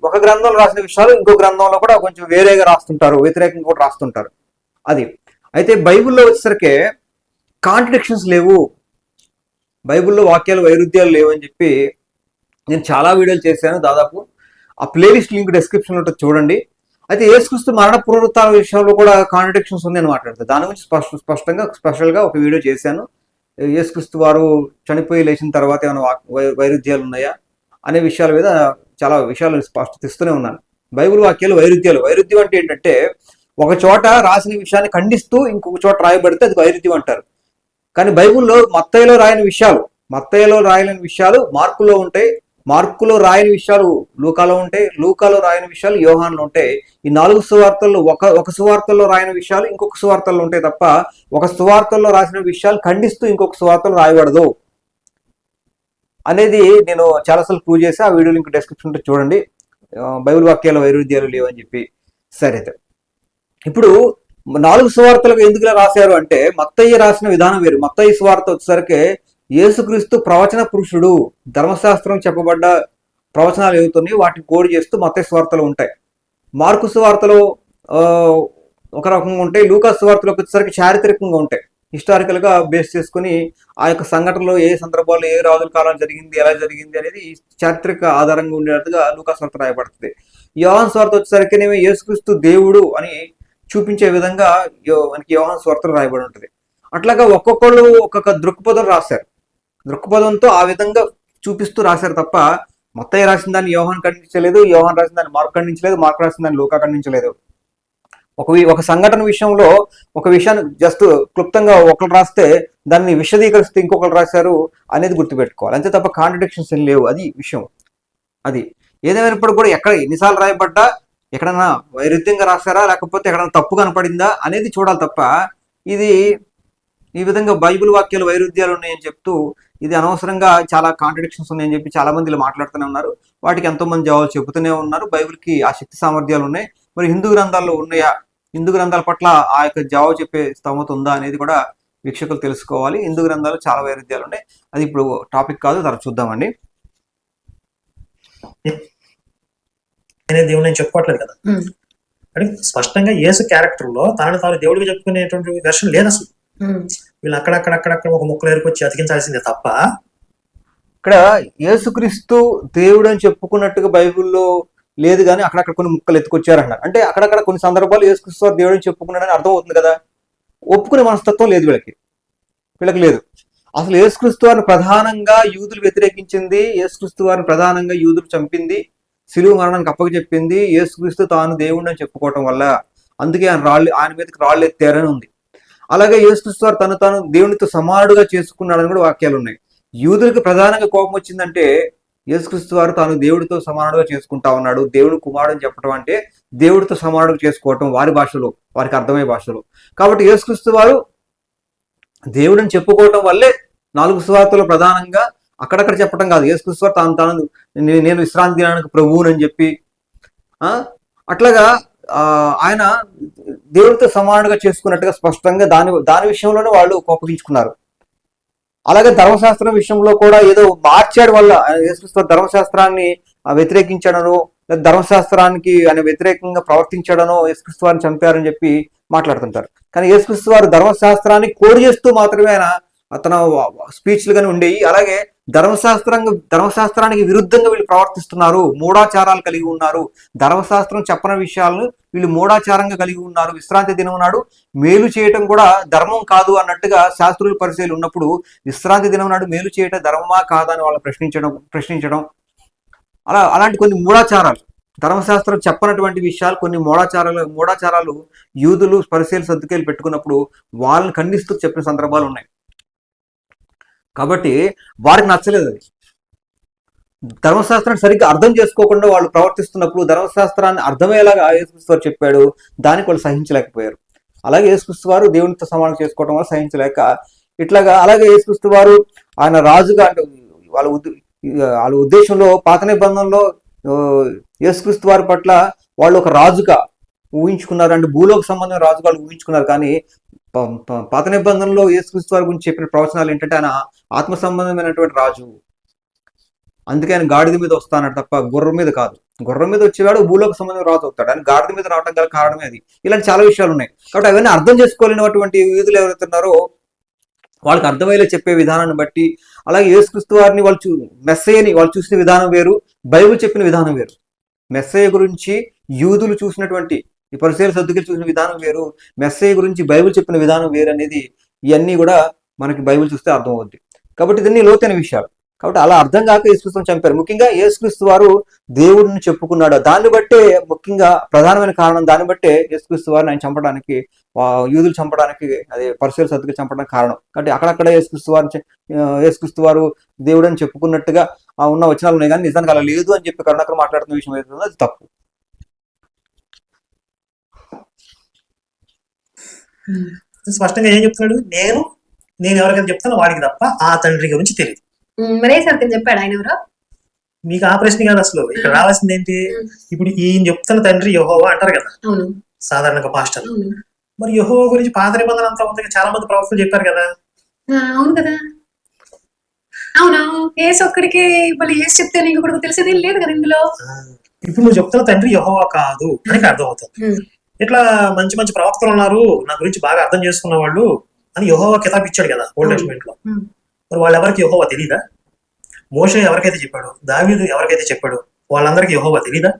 ఒక గ్రంథంలో రాసిన విషయాలు ఇంకో గ్రంథంలో కూడా కొంచెం వేరేగా రాస్తుంటారు, వ్యతిరేకంగా కూడా రాస్తుంటారు. అది అయితే బైబిల్లో వచ్చేసరికి కాంట్రడిక్షన్స్ లేవు, బైబిల్లో వాక్యాలు వైరుధ్యాలు లేవు అని చెప్పి నేను చాలా వీడియోలు చేశాను. దాదాపు ఆ ప్లేలిస్ట్ లింక్ డిస్క్రిప్షన్లో ఉంటుంది, చూడండి. అయితే యేసుక్రీస్తు మరణ పునరుత్థాన విషయంలో కూడా కాంట్రడిక్షన్స్ ఉంది అని మాట్లాడతారు. దాని గురించి స్పష్టంగా స్పెషల్గా ఒక వీడియో చేశాను. యేసుక్రీస్తు వారు చనిపోయి లేచిన తర్వాత ఏమైనా వైరుధ్యాలు ఉన్నాయా అనే విషయాల మీద చాలా విషయాలు స్పష్టతిస్తూనే ఉన్నాను. బైబిల్ వాక్యాలు వైరుధ్యం అంటే ఏంటంటే, ఒక చోట రాసిన విషయాన్ని ఖండిస్తూ ఇంకొక చోట రాయబడితే అది వైరుధ్యం అంటారు. కానీ బైబిల్లో మత్తయిలో రాయని విషయాలు మార్కులో ఉంటాయి, మార్కులో రాయని విషయాలు లూకాలో ఉంటాయి, లూకాలో రాయని విషయాలు యోహాన్లో ఉంటాయి. ఈ 4 సువార్తల్లో ఒక సువార్తల్లో రాయని విషయాలు ఇంకొక సువార్తల్లో ఉంటాయి తప్ప, ఒక సువార్తల్లో రాసిన విషయాలు ఖండిస్తూ ఇంకొక సువార్తలో రాయబడదు అనేది నేను చాలాసార్లు ప్రూవ్ చేసి ఆ వీడియో లింక్ డిస్క్రిప్షన్లో చూడండి. బైబిల్ వాక్యాల వైరుధ్యాలు లేవని చెప్పి. సరే, ఇప్పుడు 4 సువార్తలకు ఎందుకు రాశారు అంటే, మత్తయి రాసిన విధానం వేరు. మత్తయి సువార్త వచ్చేసరికి యేసుక్రీస్తు ప్రవచన పురుషుడు, ధర్మశాస్త్రం చెప్పబడ్డ ప్రవచనాలు ఏవుతున్నాయి వాటిని కోడి చేస్తూ మత్తయి సువార్తలు ఉంటాయి. మార్కు సువార్తలో ఒక రకంగా ఉంటాయి, లూకా సువార్తలకు వచ్చేసరికి చారిత్రకంగా ఉంటాయి. హిస్టారికల్ గా బేస్ చేసుకుని ఆ యొక్క సంఘటనలో ఏ సందర్భాల్లో ఏ రాజుల కాలం జరిగింది, ఎలా జరిగింది అనేది చారిత్రక ఆధారంగా ఉండేట్టుగా లూకా సువార్త రాయబడుతుంది. యోహాను సువార్త వచ్చేసరికి యేసుక్రీస్తు దేవుడు అని చూపించే విధంగా మనకి యోహాను సువార్తలో రాయబడి ఉంటుంది. అట్లాగా ఒక్కొక్కళ్ళు ఒక్కొక్క దృక్పథం రాశారు, దృక్పథంతో ఆ విధంగా చూపిస్తూ రాశారు తప్ప, మత్తయి రాసిన దాన్ని యోహాను ఖండించలేదు, యోహాను రాసిన దాన్ని మార్కు ఖండించలేదు, మార్కు రాసిన దాన్ని లూకా ఖండించలేదు. ఒక సంఘటన విషయంలో ఒక విషయాన్ని జస్ట్ క్లుప్తంగా ఒకరు రాస్తే దాన్ని విశదీకరిస్తే ఇంకొకరు రాశారు అనేది గుర్తుపెట్టుకోవాలి, అంతే తప్ప కాంట్రడిక్షన్స్ ఏం లేవు. అది విషయం. అది ఏదేమైనప్పుడు కూడా ఎక్కడ ఎన్నిసార్లు రాయబడ్డా, ఎక్కడన్నా వైరుధ్యంగా రాశారా లేకపోతే ఎక్కడన్నా తప్పు కనపడిందా అనేది చూడాలి తప్ప, ఇది ఈ విధంగా బైబిల్ వాక్యాలు వైరుధ్యాలు ఉన్నాయని చెప్తూ ఇది అనవసరంగా చాలా కాంట్రడిక్షన్స్ ఉన్నాయని చెప్పి చాలా మంది ఇలా మాట్లాడుతూనే ఉన్నారు. వాటికి ఎంతో మంది జవాబు చెబుతూనే ఉన్నారు. బైబిల్కి ఆ శక్తి సామర్థ్యాలు ఉన్నాయి. మరి హిందూ గ్రంథాల్లో ఉన్నాయా, హిందూ గ్రంథాల పట్ల ఆ యొక్క జవాబు చెప్పే స్తోమత ఉందా అనేది కూడా వీక్షకులు తెలుసుకోవాలి. హిందూ గ్రంథాలు చాలా వైరుధ్యాలు ఉన్నాయి. అది ఇప్పుడు టాపిక్ కాదు, తర్వాత చూద్దామండి. దేవుడు నేను చెప్పుకోవట్లేదు కదా, అంటే స్పష్టంగా యేసు క్యారెక్టర్ లో తాను దేవుడిగా చెప్పుకునేటువంటి వెర్షన్ లేదు అసలు. వీళ్ళు అక్కడక్కడ ఒక ముక్కలు ఏరుకొచ్చి అతికించాల్సిందే తప్ప, ఇక్కడ యేసుక్రీస్తు దేవుడు అని చెప్పుకున్నట్టుగా బైబిల్లో లేదు, కానీ అక్కడక్కడ కొన్ని ముక్కలు ఎత్తుకొచ్చారన్నారు. అంటే అక్కడక్కడ కొన్ని సందర్భాలు యేసుక్రీస్తు దేవుడు అని చెప్పుకున్నాడని అర్థం అవుతుంది కదా. ఒప్పుకునే మనస్తత్వం లేదు వీళ్ళకి లేదు. అసలు యేసుక్రీస్తు వారిని ప్రధానంగా యూదులు వ్యతిరేకించింది, యేసుక్రీస్తు వారిని ప్రధానంగా యూదులు చంపింది, సిలువ మరణానికి అప్పగచెప్పింది యేసుక్రీస్తు తాను దేవుడు అని చెప్పుకోవటం వల్ల. అందుకే ఆయన మీదకి రాళ్ళు ఎత్తారని ఉంది. అలాగే యేసుక్రీస్తు వారు తను తాను దేవునితో సమానుడుగా చేసుకున్నాడని కూడా వాక్యాలు ఉన్నాయి. యూదులకు ప్రధానంగా కోపం వచ్చిందంటే యేసుక్రీస్తు వారు తాను దేవుడితో సమానుడుగా చేసుకుంటా ఉన్నాడు. దేవుడు కుమారుడు అని చెప్పడం అంటే దేవుడితో సమానుడుగా చేసుకోవటం వారి భాషలో, వారికి అర్థమయ్యే భాషలో. కాబట్టి యేసుక్రీస్తు వారు దేవుడిని చెప్పుకోవటం వల్లే 4 సువార్తలు ప్రధానంగా అక్కడక్కడ చెప్పడం కాదు. యేసుక్రీస్తు వారు తాను నేను విశ్రాంతి దినానికి ప్రభువునని చెప్పి అట్లాగా ఆయన దేవుడితో సమానుడుగా చేసుకున్నట్టుగా స్పష్టంగా దాని విషయంలోనే వాళ్ళు కోపగించుకున్నారు. అలాగే ధర్మశాస్త్రం విషయంలో కూడా ఏదో మార్చాడు వల్ల యేసుక్రీస్తు ధర్మశాస్త్రాన్ని వ్యతిరేకించాడనో, ధర్మశాస్త్రానికి ఆయన వ్యతిరేకంగా ప్రవర్తించాడనో యేసుక్రీస్తు వారిని చంపారని చెప్పి మాట్లాడుతుంటారు. కానీ యేసుక్రీస్తు వారు ధర్మశాస్త్రాన్ని కోడి చేస్తూ మాత్రమే ఆయన తన స్పీచ్లుగానే ఉండేవి. అలాగే ధర్మశాస్త్రానికి విరుద్ధంగా వీళ్ళు ప్రవర్తిస్తున్నారు, మూఢాచారాలు కలిగి ఉన్నారు, ధర్మశాస్త్రం చెప్పని విషయాలను వీళ్ళు మూఢాచారంగా కలిగి ఉన్నారు, విశ్రాంతి దినం నాడు మేలు చేయటం కూడా ధర్మం కాదు అన్నట్టుగా శాస్త్రుల పరిచయాలు ఉన్నప్పుడు విశ్రాంతి దినం నాడు మేలు చేయటం ధర్మమా కాదా అని వాళ్ళు ప్రశ్నించడం అలాంటి కొన్ని మూఢాచారాలు, ధర్మశాస్త్రం చెప్పనటువంటి విషయాలు, కొన్ని మూఢాచారాలు యూదులు పరిచయాలు సర్దుకేలు పెట్టుకున్నప్పుడు వాళ్ళని ఖండిస్తూ చెప్పిన సందర్భాలు ఉన్నాయి. కాబట్టి వారికి నచ్చలేదు అది. ధర్మశాస్త్రాన్ని సరిగ్గా అర్థం చేసుకోకుండా వాళ్ళు ప్రవర్తిస్తున్నప్పుడు ధర్మశాస్త్రాన్ని అర్థమయ్యేలాగా యేసుక్రీస్తు వారు చెప్పాడు, దానికి వాళ్ళు సహించలేకపోయారు. అలాగే యేసుక్రీస్తు వారు దేవునితో సమానం చేసుకోవడం వల్ల సహించలేక ఇట్లాగా, అలాగే యేసుక్రీస్తు వారు ఆయన రాజుగా అంటే వాళ్ళ ఉద్దేశంలో పాత నిబంధనలో యేసుక్రీస్తు వారి పట్ల వాళ్ళు ఒక రాజుగా ఊహించుకున్నారు, అంటే భూలోక సంబంధం రాజుగా ఊహించుకున్నారు. కానీ పాత నిబంధనలో యేసుక్రీస్తు వారి గురించి చెప్పిన ప్రవచనాలు ఏంటంటే ఆయన ఆత్మ సంబంధమైనటువంటి రాజు, అందుకే ఆయన గాడిద మీద వస్తానట తప్ప గుర్రం మీద కాదు. గుర్రం మీద వచ్చేవాడు భూలోక సంబంధం రాజు అవుతాడు, ఆయన గాడిద మీద రావడం గల కారణమే అది. ఇలాంటి చాలా విషయాలు ఉన్నాయి. కాబట్టి అవన్నీ అర్థం చేసుకోలేనటువంటి యూదులు ఎవరైతే ఉన్నారో వాళ్ళకి అర్థమయ్యేలా చెప్పే విధానాన్ని బట్టి, అలాగే యేసుక్రీస్తు వారిని మెస్సయ్యని వాళ్ళు చూసిన విధానం వేరు, బైబిల్ చెప్పిన విధానం వేరు. మెస్సయ్య గురించి యూదులు చూసినటువంటి ఈ పరిసయ్యులు సర్దుకేలు చూసిన విధానం వేరు, మెస్సయ్య గురించి బైబిల్ చెప్పిన విధానం వేరు అనేది ఇవన్నీ కూడా మనకి బైబిల్ చూస్తే అర్థం అవుద్ది. కాబట్టి ఇదన్నీ లోతైన విషయాలు. కాబట్టి అలా అర్థం కాక యేసుక్రీస్తుని చంపారు. ముఖ్యంగా యేసుక్రీస్తు వారు దేవుడిని చెప్పుకున్నాడు, దాన్ని బట్టే ముఖ్యంగా ప్రధానమైన కారణం, దాన్ని బట్టే యేసుక్రీస్తు వారిని ఆయన చంపడానికి, యూదులు చంపడానికి, అదే పరిసయ్యులు సర్దుకేలు చంపడానికి కారణం. కాబట్టి అక్కడక్కడ యేసుక్రీస్తు వారు దేవుడు అని చెప్పుకున్నట్టుగా ఉన్న వచనాలు ఉన్నాయి, కానీ నిజానికి అలా లేదు అని చెప్పి కరుణాకర్ మాట్లాడుతున్న విషయం ఏదైతుందో అది తప్పు. స్పష్టంగా ఏం చెప్తున్నాడు, నేను ఎవరికైనా చెప్తాను వాడికి తప్ప ఆ తండ్రి గురించి తెలియదు. మరే సరిగ్గా చెప్పాడు ఆయన ఎవరో? మీకు ఆ ప్రశ్న కాదు అసలు. ఇక్కడ రావాల్సింది ఏంటి, ఇప్పుడు ఈయన చెప్తున్న తండ్రి యెహోవా అంటారు కదా సాధారణంగా పాస్టర్. మరి యెహోవా గురించి పాత నిబంధన అంతా ఉంది, చాలా మంది ప్రవక్తలు చెప్పారు కదా. అవును కదా, అవునా? ఏసు ఒక్కడికి మళ్ళీ ఏసు చెప్తే నీకు కూడా తెలిసేది లేదు కదా ఇందులో. ఇప్పుడు నువ్వు చెప్తున్న తండ్రి యెహోవా కాదు అని అర్థం అవుతుంది. ఇట్లా మంచి మంచి ప్రవక్తలు ఉన్నారు నా గురించి బాగా అర్థం చేసుకున్న వాళ్ళు అని యెహోవా కితాబ్ ఇచ్చాడు కదా ఓల్డ్ టెస్టమెంట్ లో. మరి వాళ్ళెవరికి యెహోవా తెలీదా? మోషే ఎవరికైతే చెప్పాడు, దావీదు ఎవరికైతే చెప్పాడు, వాళ్ళందరికీ యెహోవా తెలీదా?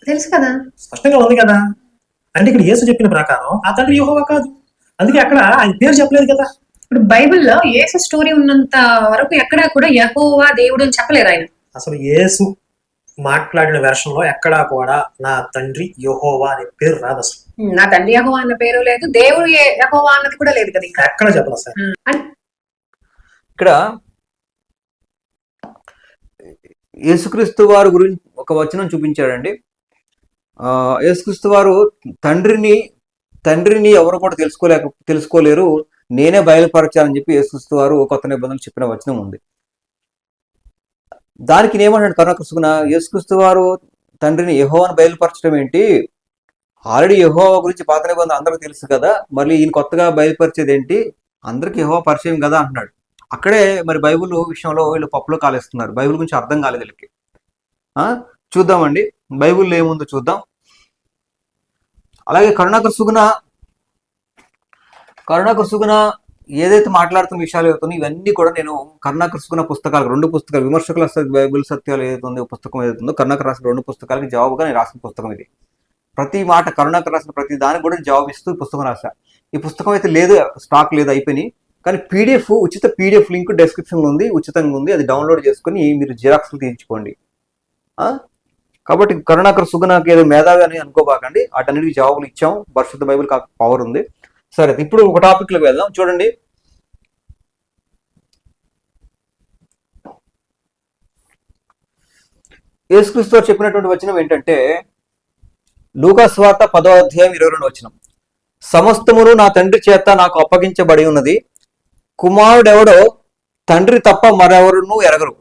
తెలుసు కదా, స్పష్టంగా ఉంది కదా. అంటే ఇక్కడ యేసు చెప్పిన ప్రకారం ఆ తండ్రి యెహోవా కాదు, అందుకే అక్కడ ఆయన పేరు చెప్పలేదు కదా. ఇప్పుడు బైబిల్లో యేసు స్టోరీ ఉన్నంత వరకు ఎక్కడా కూడా యెహోవా దేవుడు అని చెప్పలేరు ఆయన. అసలు యేసు మాట్లాడిన వెర్షన్ లో ఎక్కడా కూడా నా తండ్రి యెహోవా అనే పేరు రాదు. అసలు నా తండ్రి యెహోవా అన్న పేరు లేదు, దేవుడు యెహోవా అన్నది కూడా లేదు కదా, ఎక్కడ చెప్పదు సార్. ఇక్కడ యేసుక్రీస్తు వారి గురించి ఒక వచనం చూపించాడండి. యేసుక్రీస్తు వారు తండ్రిని ఎవరు కూడా తెలుసుకోలేరు, నేనే బయలుపరచాలని చెప్పి యేసుక్రీస్తు వారు కొత్త నిబంధనలు చెప్పిన వచనం ఉంది. దానికి నేమంటాడు కరుణాకృష్ణ, యేసుక్రీస్తు వారు తండ్రిని యెహోవాను బయలుపరచడం ఏంటి, ఆల్రెడీ యెహోవా గురించి పాత నిబంధన అందరికీ తెలుసు కదా, మళ్ళీ ఈయన కొత్తగా బయలుపరిచేది ఏంటి, అందరికీ యెహోవా పరిచయం కదా అంటున్నాడు. అక్కడే మరి బైబిల్ విషయంలో వీళ్ళు పప్పులో కాలేస్తున్నారు. బైబిల్ గురించి అర్థం కాలేదు వీళ్ళకి. చూద్దామండి బైబిల్లో ఏముందో చూద్దాం. అలాగే కరుణాకర్ సుగుణ ఏదైతే మాట్లాడుతున్న విషయాలు అవుతున్నాయి ఇవన్నీ కూడా నేను కరుణాకర్ సుగుణ పుస్తకాలు, 2 పుస్తకాలు, విమర్శకుల బైబిల్ సత్యాలు ఏదైతుందో పుస్తకం ఏదైతుందో కరుణాకర్ రాసిన 2 పుస్తకాలకి జవాబుగా నేను రాసిన పుస్తకం ఇది. ప్రతి మాట కరుణాకర్ రాసిన ప్రతి దానికి కూడా జవాబు ఇస్తూ పుస్తకం రాశా. ఈ పుస్తకం అయితే లేదు, స్టాక్ లేదు, అయిపోయినాయి. కానీ పీడిఎఫ్, ఉచిత పీడిఎఫ్ లింక్ డిస్క్రిప్షన్లో ఉంది, ఉచితంగా ఉంది, అది డౌన్లోడ్ చేసుకుని మీరు జిరాక్స్లు తీయించుకోండి. కాబట్టి కరుణాకర్ సుగుణాకి ఏదో మేధావి అని అనుకోబాకండి, వాటన్నిటికీ జవాబులు ఇచ్చాం. పరిశుద్ధ బైబిల్ పవర్ ఉంది. సరే, ఇప్పుడు ఒక టాపిక్ లోకి వెళ్దాం. చూడండి, యేసుక్రీస్తు వారు చెప్పినటువంటి వచనం ఏంటంటే లూకా సువార్త 10వ అధ్యాయం 22వ వచనం, సమస్తమును నా తండ్రి చేత నాకు అప్పగించబడి ఉన్నది, కుమారుడెవడో తండ్రి తప్ప మరెవరును ఎరగరు.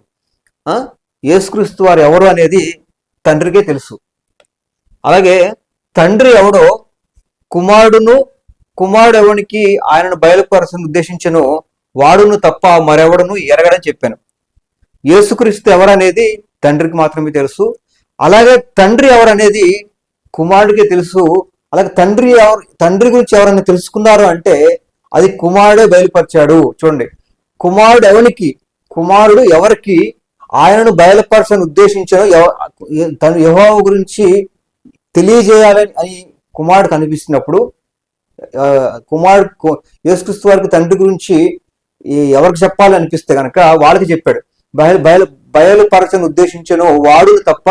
యేసుక్రీస్తు వారు ఎవరు అనేది తండ్రికే తెలుసు. అలాగే తండ్రి ఎవడో కుమారుడు ఎవరికి ఆయనను బయలుపరచని ఉద్దేశించను వాడును తప్ప మరెవడును ఎరగడని చెప్పాను. యేసుక్రీస్తు ఎవరనేది తండ్రికి మాత్రమే తెలుసు. అలాగే తండ్రి ఎవరనేది కుమారుడికే తెలుసు. అలాగే తండ్రి గురించి ఎవరైనా తెలుసుకున్నారు అంటే అది కుమారుడే బయలుపరిచాడు. చూడండి, కుమారుడు ఎవరికి ఆయనను బయలుపరచని ఉద్దేశించను యెహోవా గురించి తెలియజేయాలని అని కుమారుడు కనిపిస్తున్నప్పుడు, యేసుక్రీస్తు వారికి తండ్రి గురించి ఎవరికి చెప్పాలి అనిపిస్తే కనుక వాళ్ళకి చెప్పాడు. బయలుపరచని ఉద్దేశించను వాడు తప్ప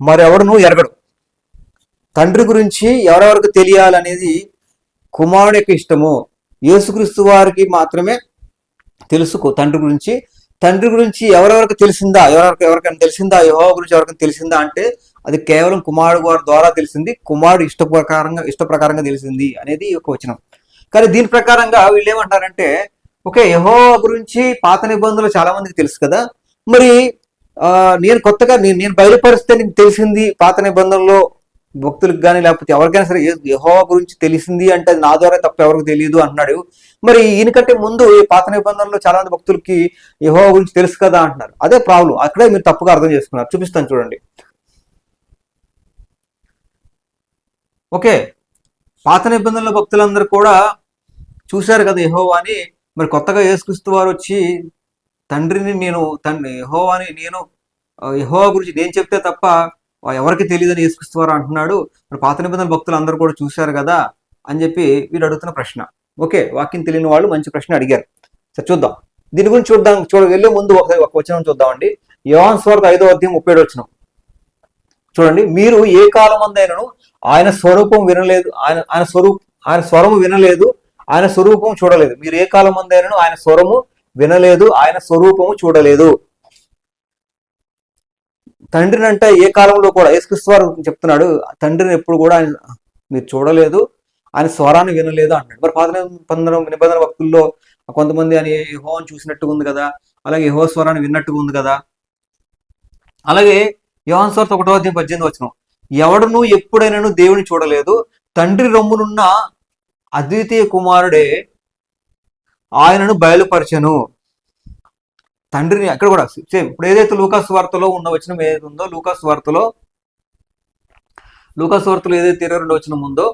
మరెవడును ఎరగడు. తండ్రి గురించి ఎవరెవరికి తెలియాలనేది కుమారుడు యొక్క ఇష్టము. యేసుక్రీస్తు వారికి మాత్రమే తెలుసు తండ్రి గురించి ఎవరెవరికి తెలిసిందా, ఎవరికైనా తెలిసిందా, యెహోవా గురించి ఎవరికైనా తెలిసిందా అంటే అది కేవలం కుమారుడు వారి ద్వారా తెలిసింది, కుమారుడు ఇష్ట ప్రకారంగా తెలిసింది అనేది ఒక వచనం. కానీ దీని ప్రకారంగా వీళ్ళు ఏమంటారంటే, ఓకే, యెహోవా గురించి పాత నిబంధనలు చాలా మందికి తెలుసు కదా, మరి నేను కొత్తగా నేను బయలుపరిస్తే నీకు తెలిసింది పాత నిబంధనలో భక్తులకు కానీ లేకపోతే ఎవరికైనా సరే యెహోవా గురించి తెలిసింది అంటే అది నా ద్వారా తప్ప ఎవరికి తెలియదు అంటున్నాడు. మరి ఈయనకంటే ముందు ఈ పాత నిబంధనలో చాలా మంది భక్తులకి యెహోవా గురించి తెలుసు కదా అంటున్నారు. అదే ప్రాబ్లం, అక్కడే మీరు తప్పుగా అర్థం చేసుకున్నారు. చూపిస్తాను చూడండి. ఓకే, పాత నిబంధనల భక్తులందరూ కూడా చూశారు కదా యెహోవాని. మరి కొత్తగా యేసుక్రీస్తు వారు వచ్చి యెహోవా గురించి నేను చెప్తే తప్ప ఎవరికి తెలియదని యేసుక్రీస్తు వారు అంటున్నాడు. మరి పాత నిబంధనల భక్తులు అందరూ కూడా చూశారు కదా అని చెప్పి వీళ్ళు అడుగుతున్న ప్రశ్న. ఓకే, వాక్యం తెలియని వాళ్ళు మంచి ప్రశ్న అడిగారు. సరే, చూద్దాం దీని గురించి వెళ్ళే ముందు ఒక వచనం చూద్దామండి. యోహాను సువార్త 5వ అధ్యాయం 37వ వచనం చూడండి. మీరు ఏ కాలమందైనను ఆయన స్వరూపం వినలేదు, ఆయన స్వరము వినలేదు, ఆయన స్వరూపం చూడలేదు. మీరు ఏ కాలమందైనను ఆయన స్వరము వినలేదు, ఆయన స్వరూపము చూడలేదు. తండ్రిని అంటే ఏ కాలంలో కూడా యేసుక్రీస్తు వారు చెప్తున్నాడు, తండ్రిని ఎప్పుడు కూడా మీరు చూడలేదు, ఆయన స్వరాన్ని వినలేదు అంటాడు. మరి పాత నిబంధన భక్తుల్లో కొంతమంది అని యెహోవాను చూసినట్టుగా ఉంది కదా, అలాగే యెహోవా స్వరాన్ని విన్నట్టుగా ఉంది కదా. అలాగే యోహాను సువార్త 1వ అధ్యాయం 18వ వచనం, ఎవడును ఎప్పుడైనాను దేవుని చూడలేదు, తండ్రి రొమ్మునున్న అద్వితీయ కుమారుడే ఆయనను బయలుపరచెను. తండ్రిని అక్కడ కూడా సేమ్ ఇప్పుడు ఏదైతే లూకా సువార్తలో ఉన్న వచనం ఏదైతే ఉందో, లూకా సువార్తలో ఏదైతే 22వ వచనం ఉందో,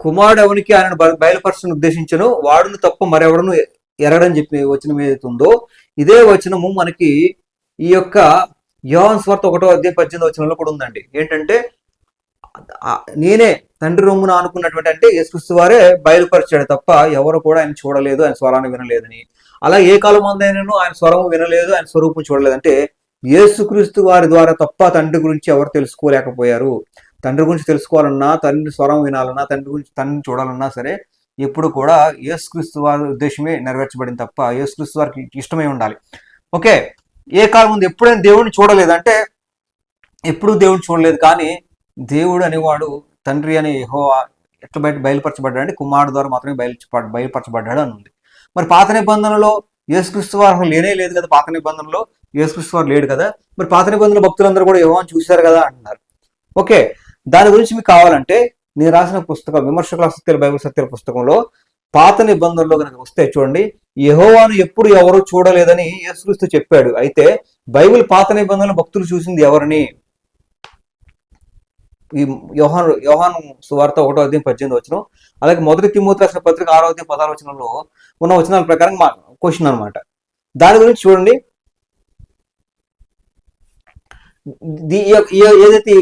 కుమారుడు ఎవరికి ఆయనను బయలుపరచని ఉద్దేశించను వాడును తప్ప మరెవడను ఎరగడని చెప్పిన వచనం ఏదైతే ఉందో, ఇదే వచనము మనకి ఈ యొక్క యోహాను సువార్త 1వ అధ్యాయం 18వ వచనంలో కూడా ఉందండి. ఏంటంటే నేనే తండ్రి రొమ్మున అనుకున్నటువంటి, అంటే యేసుక్రీస్తు వారే బయలుపరిచాడు తప్ప ఎవరు కూడా ఆయన చూడలేదు, ఆయన స్వరాన్ని వినలేదని. అలా ఏ కాలం అందైనను ఆయన స్వరము వినలేదు, ఆయన స్వరూపం చూడలేదు. అంటే యేసుక్రీస్తు వారి ద్వారా తప్ప తండ్రి గురించి ఎవరు తెలుసుకోలేకపోయారు. తండ్రి గురించి తెలుసుకోవాలన్నా, తండ్రి స్వరం వినాలన్నా, తండ్రిని చూడాలన్నా సరే ఎప్పుడు కూడా యేసుక్రీస్తు వారి ఉద్దేశమే నెరవేర్చబడింది తప్ప యేసుక్రీస్తు వారికి ఇష్టమై ఉండాలి. ఓకే, ఏ కాలం ముందు ఎప్పుడైనా దేవుడిని చూడలేదంటే ఎప్పుడూ దేవుడిని చూడలేదు. కానీ దేవుడు అనేవాడు తండ్రి అనే యెహోవా ఎట్లా బయలుపరచబడ్డాడు అంటే కుమారుడు ద్వారా మాత్రమే బయలుపరచబడ్డాడు అని ఉంది. మరి పాత నిబంధనలో యేసుక్రీస్తు వారు లేనే లేదు కదా, పాత నిబంధనలో యేసుక్రీస్తు వారు లేడు కదా. మరి పాత నిబంధనల భక్తులందరూ కూడా యెహోవాను చూశారు కదా అంటున్నారు. ఓకే, దాని గురించి మీకు కావాలంటే నేను రాసిన పుస్తకం విమర్శకుల సత్యాలు బైబిల్ సత్యాల పుస్తకంలో పాత నిబంధనలో కనుక వస్తే చూడండి, యెహోవాను ఎప్పుడు ఎవరు చూడలేదని యేసుక్రీస్తు చెప్పాడు. అయితే బైబిల్ పాత నిబంధనల భక్తులు చూసింది ఎవరిని? ఈ యోహాను సువార్త 1వ అధ్యాయం 18వ వచనం, అలాగే 1 తిమోతి రాసిన పత్రిక 6వ అధ్యాయం 16వ వచనంలో ఉన్న వచనాల ప్రకారం క్వశ్చన్ అనమాట. దాని గురించి చూడండి, ఏదైతే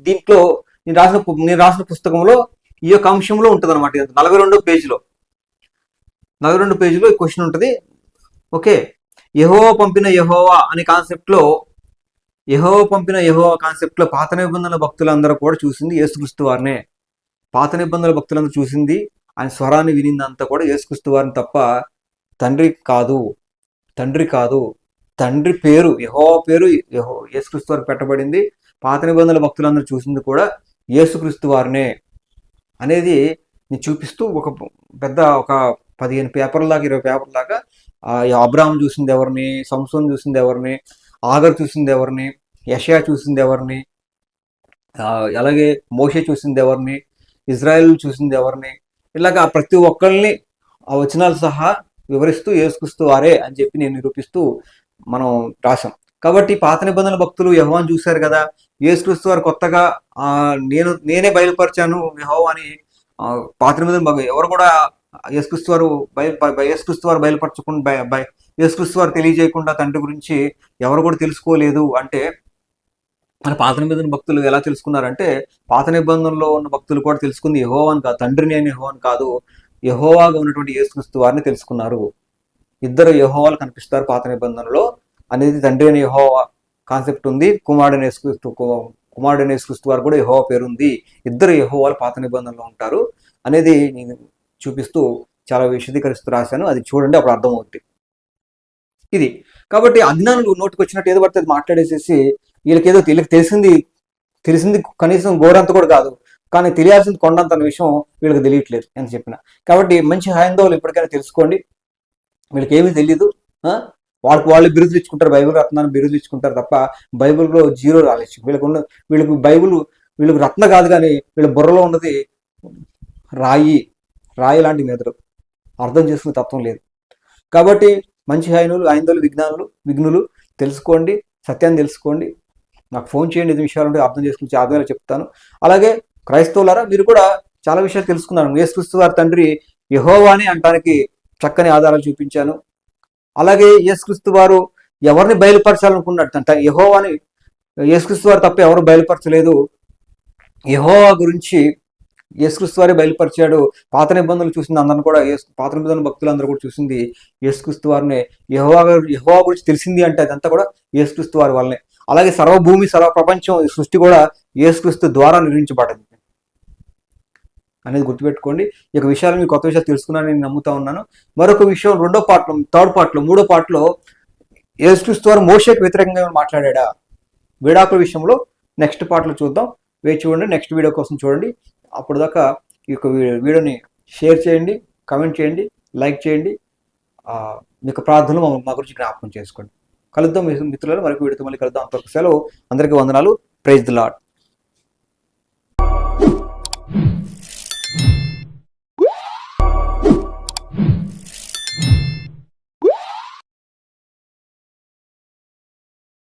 దీంట్లో నేను రాసిన పుస్తకంలో ఈ యొక్క అంశంలో ఉంటుంది అనమాట. 42వ పేజీలో ఈ క్వశ్చన్ ఉంటుంది. ఓకే, యెహోవా పంపిన యెహోవా అనే కాన్సెప్ట్ లో యెహోవా పంపిన యెహోవా కాన్సెప్ట్ లో పాత నిబంధనల భక్తులందరూ కూడా చూసింది యేసుక్రీస్తు వారినే. పాత నిబంధనల భక్తులందరూ చూసింది ఆయన స్వరాన్ని వినిందంతా కూడా యేసుక్రీస్తు వారిని తప్ప తండ్రి కాదు. తండ్రి కాదు, తండ్రి పేరు యెహోవా పేరు యేసుక్రీస్తు వారికి పెట్టబడింది. పాత నిబంధనల భక్తులందరూ చూసింది కూడా యేసుక్రీస్తు వారినే అనేది నేను చూపిస్తూ ఒక 15 పేపర్ల దాకా 20 పేపర్ల దాకా అబ్రాహాం చూసింది ఎవరిని, సంసోన్ చూసింది ఎవరిని, ఆగర్ చూసింది ఎవరిని, యెషయా చూసింది ఎవరిని, అలాగే మోషే చూసింది ఎవరిని, ఇజ్రాయెల్ చూసింది ఎవరిని, ఇలాగా ప్రతి ఒక్కరిని ఆ వచనాలు సహా వివరిస్తూ యేసుక్రీస్తు వారే అని చెప్పి నేను నిరూపిస్తూ మనం రాశాం. కాబట్టి పాత నిబంధనల భక్తులు యెహోవాను చూశారు కదా, యేసుక్రీస్తు వారు కొత్తగా నేనే బయలుపరిచాను యెహోవా అని పాత నిబంధన ఎవరు కూడా యేసుక్రీస్తు వారు బయలుపరచకుండా యేసుక్రీస్తు వారు తెలియజేయకుండా తండ్రి గురించి ఎవరు కూడా తెలుసుకోలేదు అంటే మన పాత నిబంధన భక్తులు ఎలా తెలుసుకున్నారంటే, పాత నిబంధనలో ఉన్న భక్తులు కూడా తెలుసుకుంది యెహోవాను కాదు, తండ్రిని అయిన యెహోవాను కాదు, యెహోవాగా ఉన్నటువంటి యేసుక్రీస్తు వారిని తెలుసుకున్నారు. ఇద్దరు యెహోవాలు కనిపిస్తారు పాత నిబంధనలో అనేది తండ్రి అయిన యెహోవా కాన్సెప్ట్ ఉంది. కుమారుడైన యేసుక్రీస్తు వారు కూడా యెహోవా పేరు ఉంది. ఇద్దరు యెహోవాలు పాత నిబంధనలో ఉంటారు అనేది నేను చూపిస్తూ చాలా విశదీకరిస్తూ రాశాను. అది చూడండి, అప్పుడు అర్థమవుతుంది ఇది. కాబట్టి అజ్ఞానులు నోటికి వచ్చినట్టు ఏదో పడితే మాట్లాడేసేసి వీళ్ళకి తెలిసింది కనీసం గోరంత కూడా కాదు, కానీ తెలియాల్సింది కొండంత అన్న విషయం వీళ్ళకి తెలియట్లేదు అని చెప్పిన. కాబట్టి మంచి హైందవులు ఇప్పటికైనా తెలుసుకోండి, వీళ్ళకి ఏమీ తెలియదు. వాళ్ళు బిరుదులు ఇచ్చుకుంటారు, బైబిల్ రత్నాన్ని బిరుదులు ఇచ్చుకుంటారు తప్ప బైబిల్లో జీరో రాలేదు. వీళ్ళకి రత్న కాదు, కానీ వీళ్ళ బుర్రలో ఉన్నది రాయి లాంటి మెదడు, అర్థం చేసుకునే తత్వం లేదు. కాబట్టి మంచి హైందవులు విఘ్నులు తెలుసుకోండి, సత్యాన్ని తెలుసుకోండి. నాకు ఫోన్ చేయండి, ఇది విషయాలు ఉంటే అర్థం చేసుకుని ఆధారాలు చెప్తాను. అలాగే క్రైస్తవులారా, మీరు కూడా చాలా విషయాలు తెలుసుకున్నారు. యేసుక్రీస్తు వారి తండ్రి యెహోవాని అనడానికి చక్కని ఆధారాలు చూపించాను. అలాగే యేసుక్రీస్తు వారు ఎవరిని బయలుపరచాలనుకున్నాడు, యెహోవాని యేసుక్రీస్తు వారు తప్ప ఎవరు బయలుపరచలేదు. యెహోవా గురించి యేసుక్రీస్తు వారే బయలుపరిచాడు. పాత నిబంధనలు చూసింది అందరిని కూడా, పాత నిబంధనల భక్తులందరూ కూడా చూసింది యేసుక్రీస్తు వారినే. యెహోవా గురించి తెలిసింది అంటే అదంతా కూడా యేసుక్రీస్తు వారి వల్లనే. అలాగే సర్వభూమి సర్వ ప్రపంచం సృష్టి కూడా యేసుక్రీస్తు ద్వారా నిర్మించబడింది అనేది గుర్తుపెట్టుకోండి. ఈ యొక్క విషయాలు మీకు కొత్త విషయాలు తెలుసుకున్నానని నేను నమ్ముతా ఉన్నాను. మరొక విషయం మూడో పార్ట్లో యేసుక్రీస్తు వారు మోషేకి వ్యతిరేకంగా మాట్లాడా విడాకుల విషయంలో నెక్స్ట్ పార్ట్లో చూద్దాం. వేచి చూడండి, నెక్స్ట్ వీడియో కోసం చూడండి. అప్పుడు దాకా ఈ యొక్క వీడియోని షేర్ చేయండి, కామెంట్ చేయండి, లైక్ చేయండి. మీకు ప్రార్థనలు మా గురించి జ్ఞాపకం చేసుకోండి. కలుద్దాం మిత్రులను, మరొక వీడియోతో మళ్ళీ కలుద్దాం. అంతవరకు సెలవు. అందరికీ వందనాలు. Praise the lord.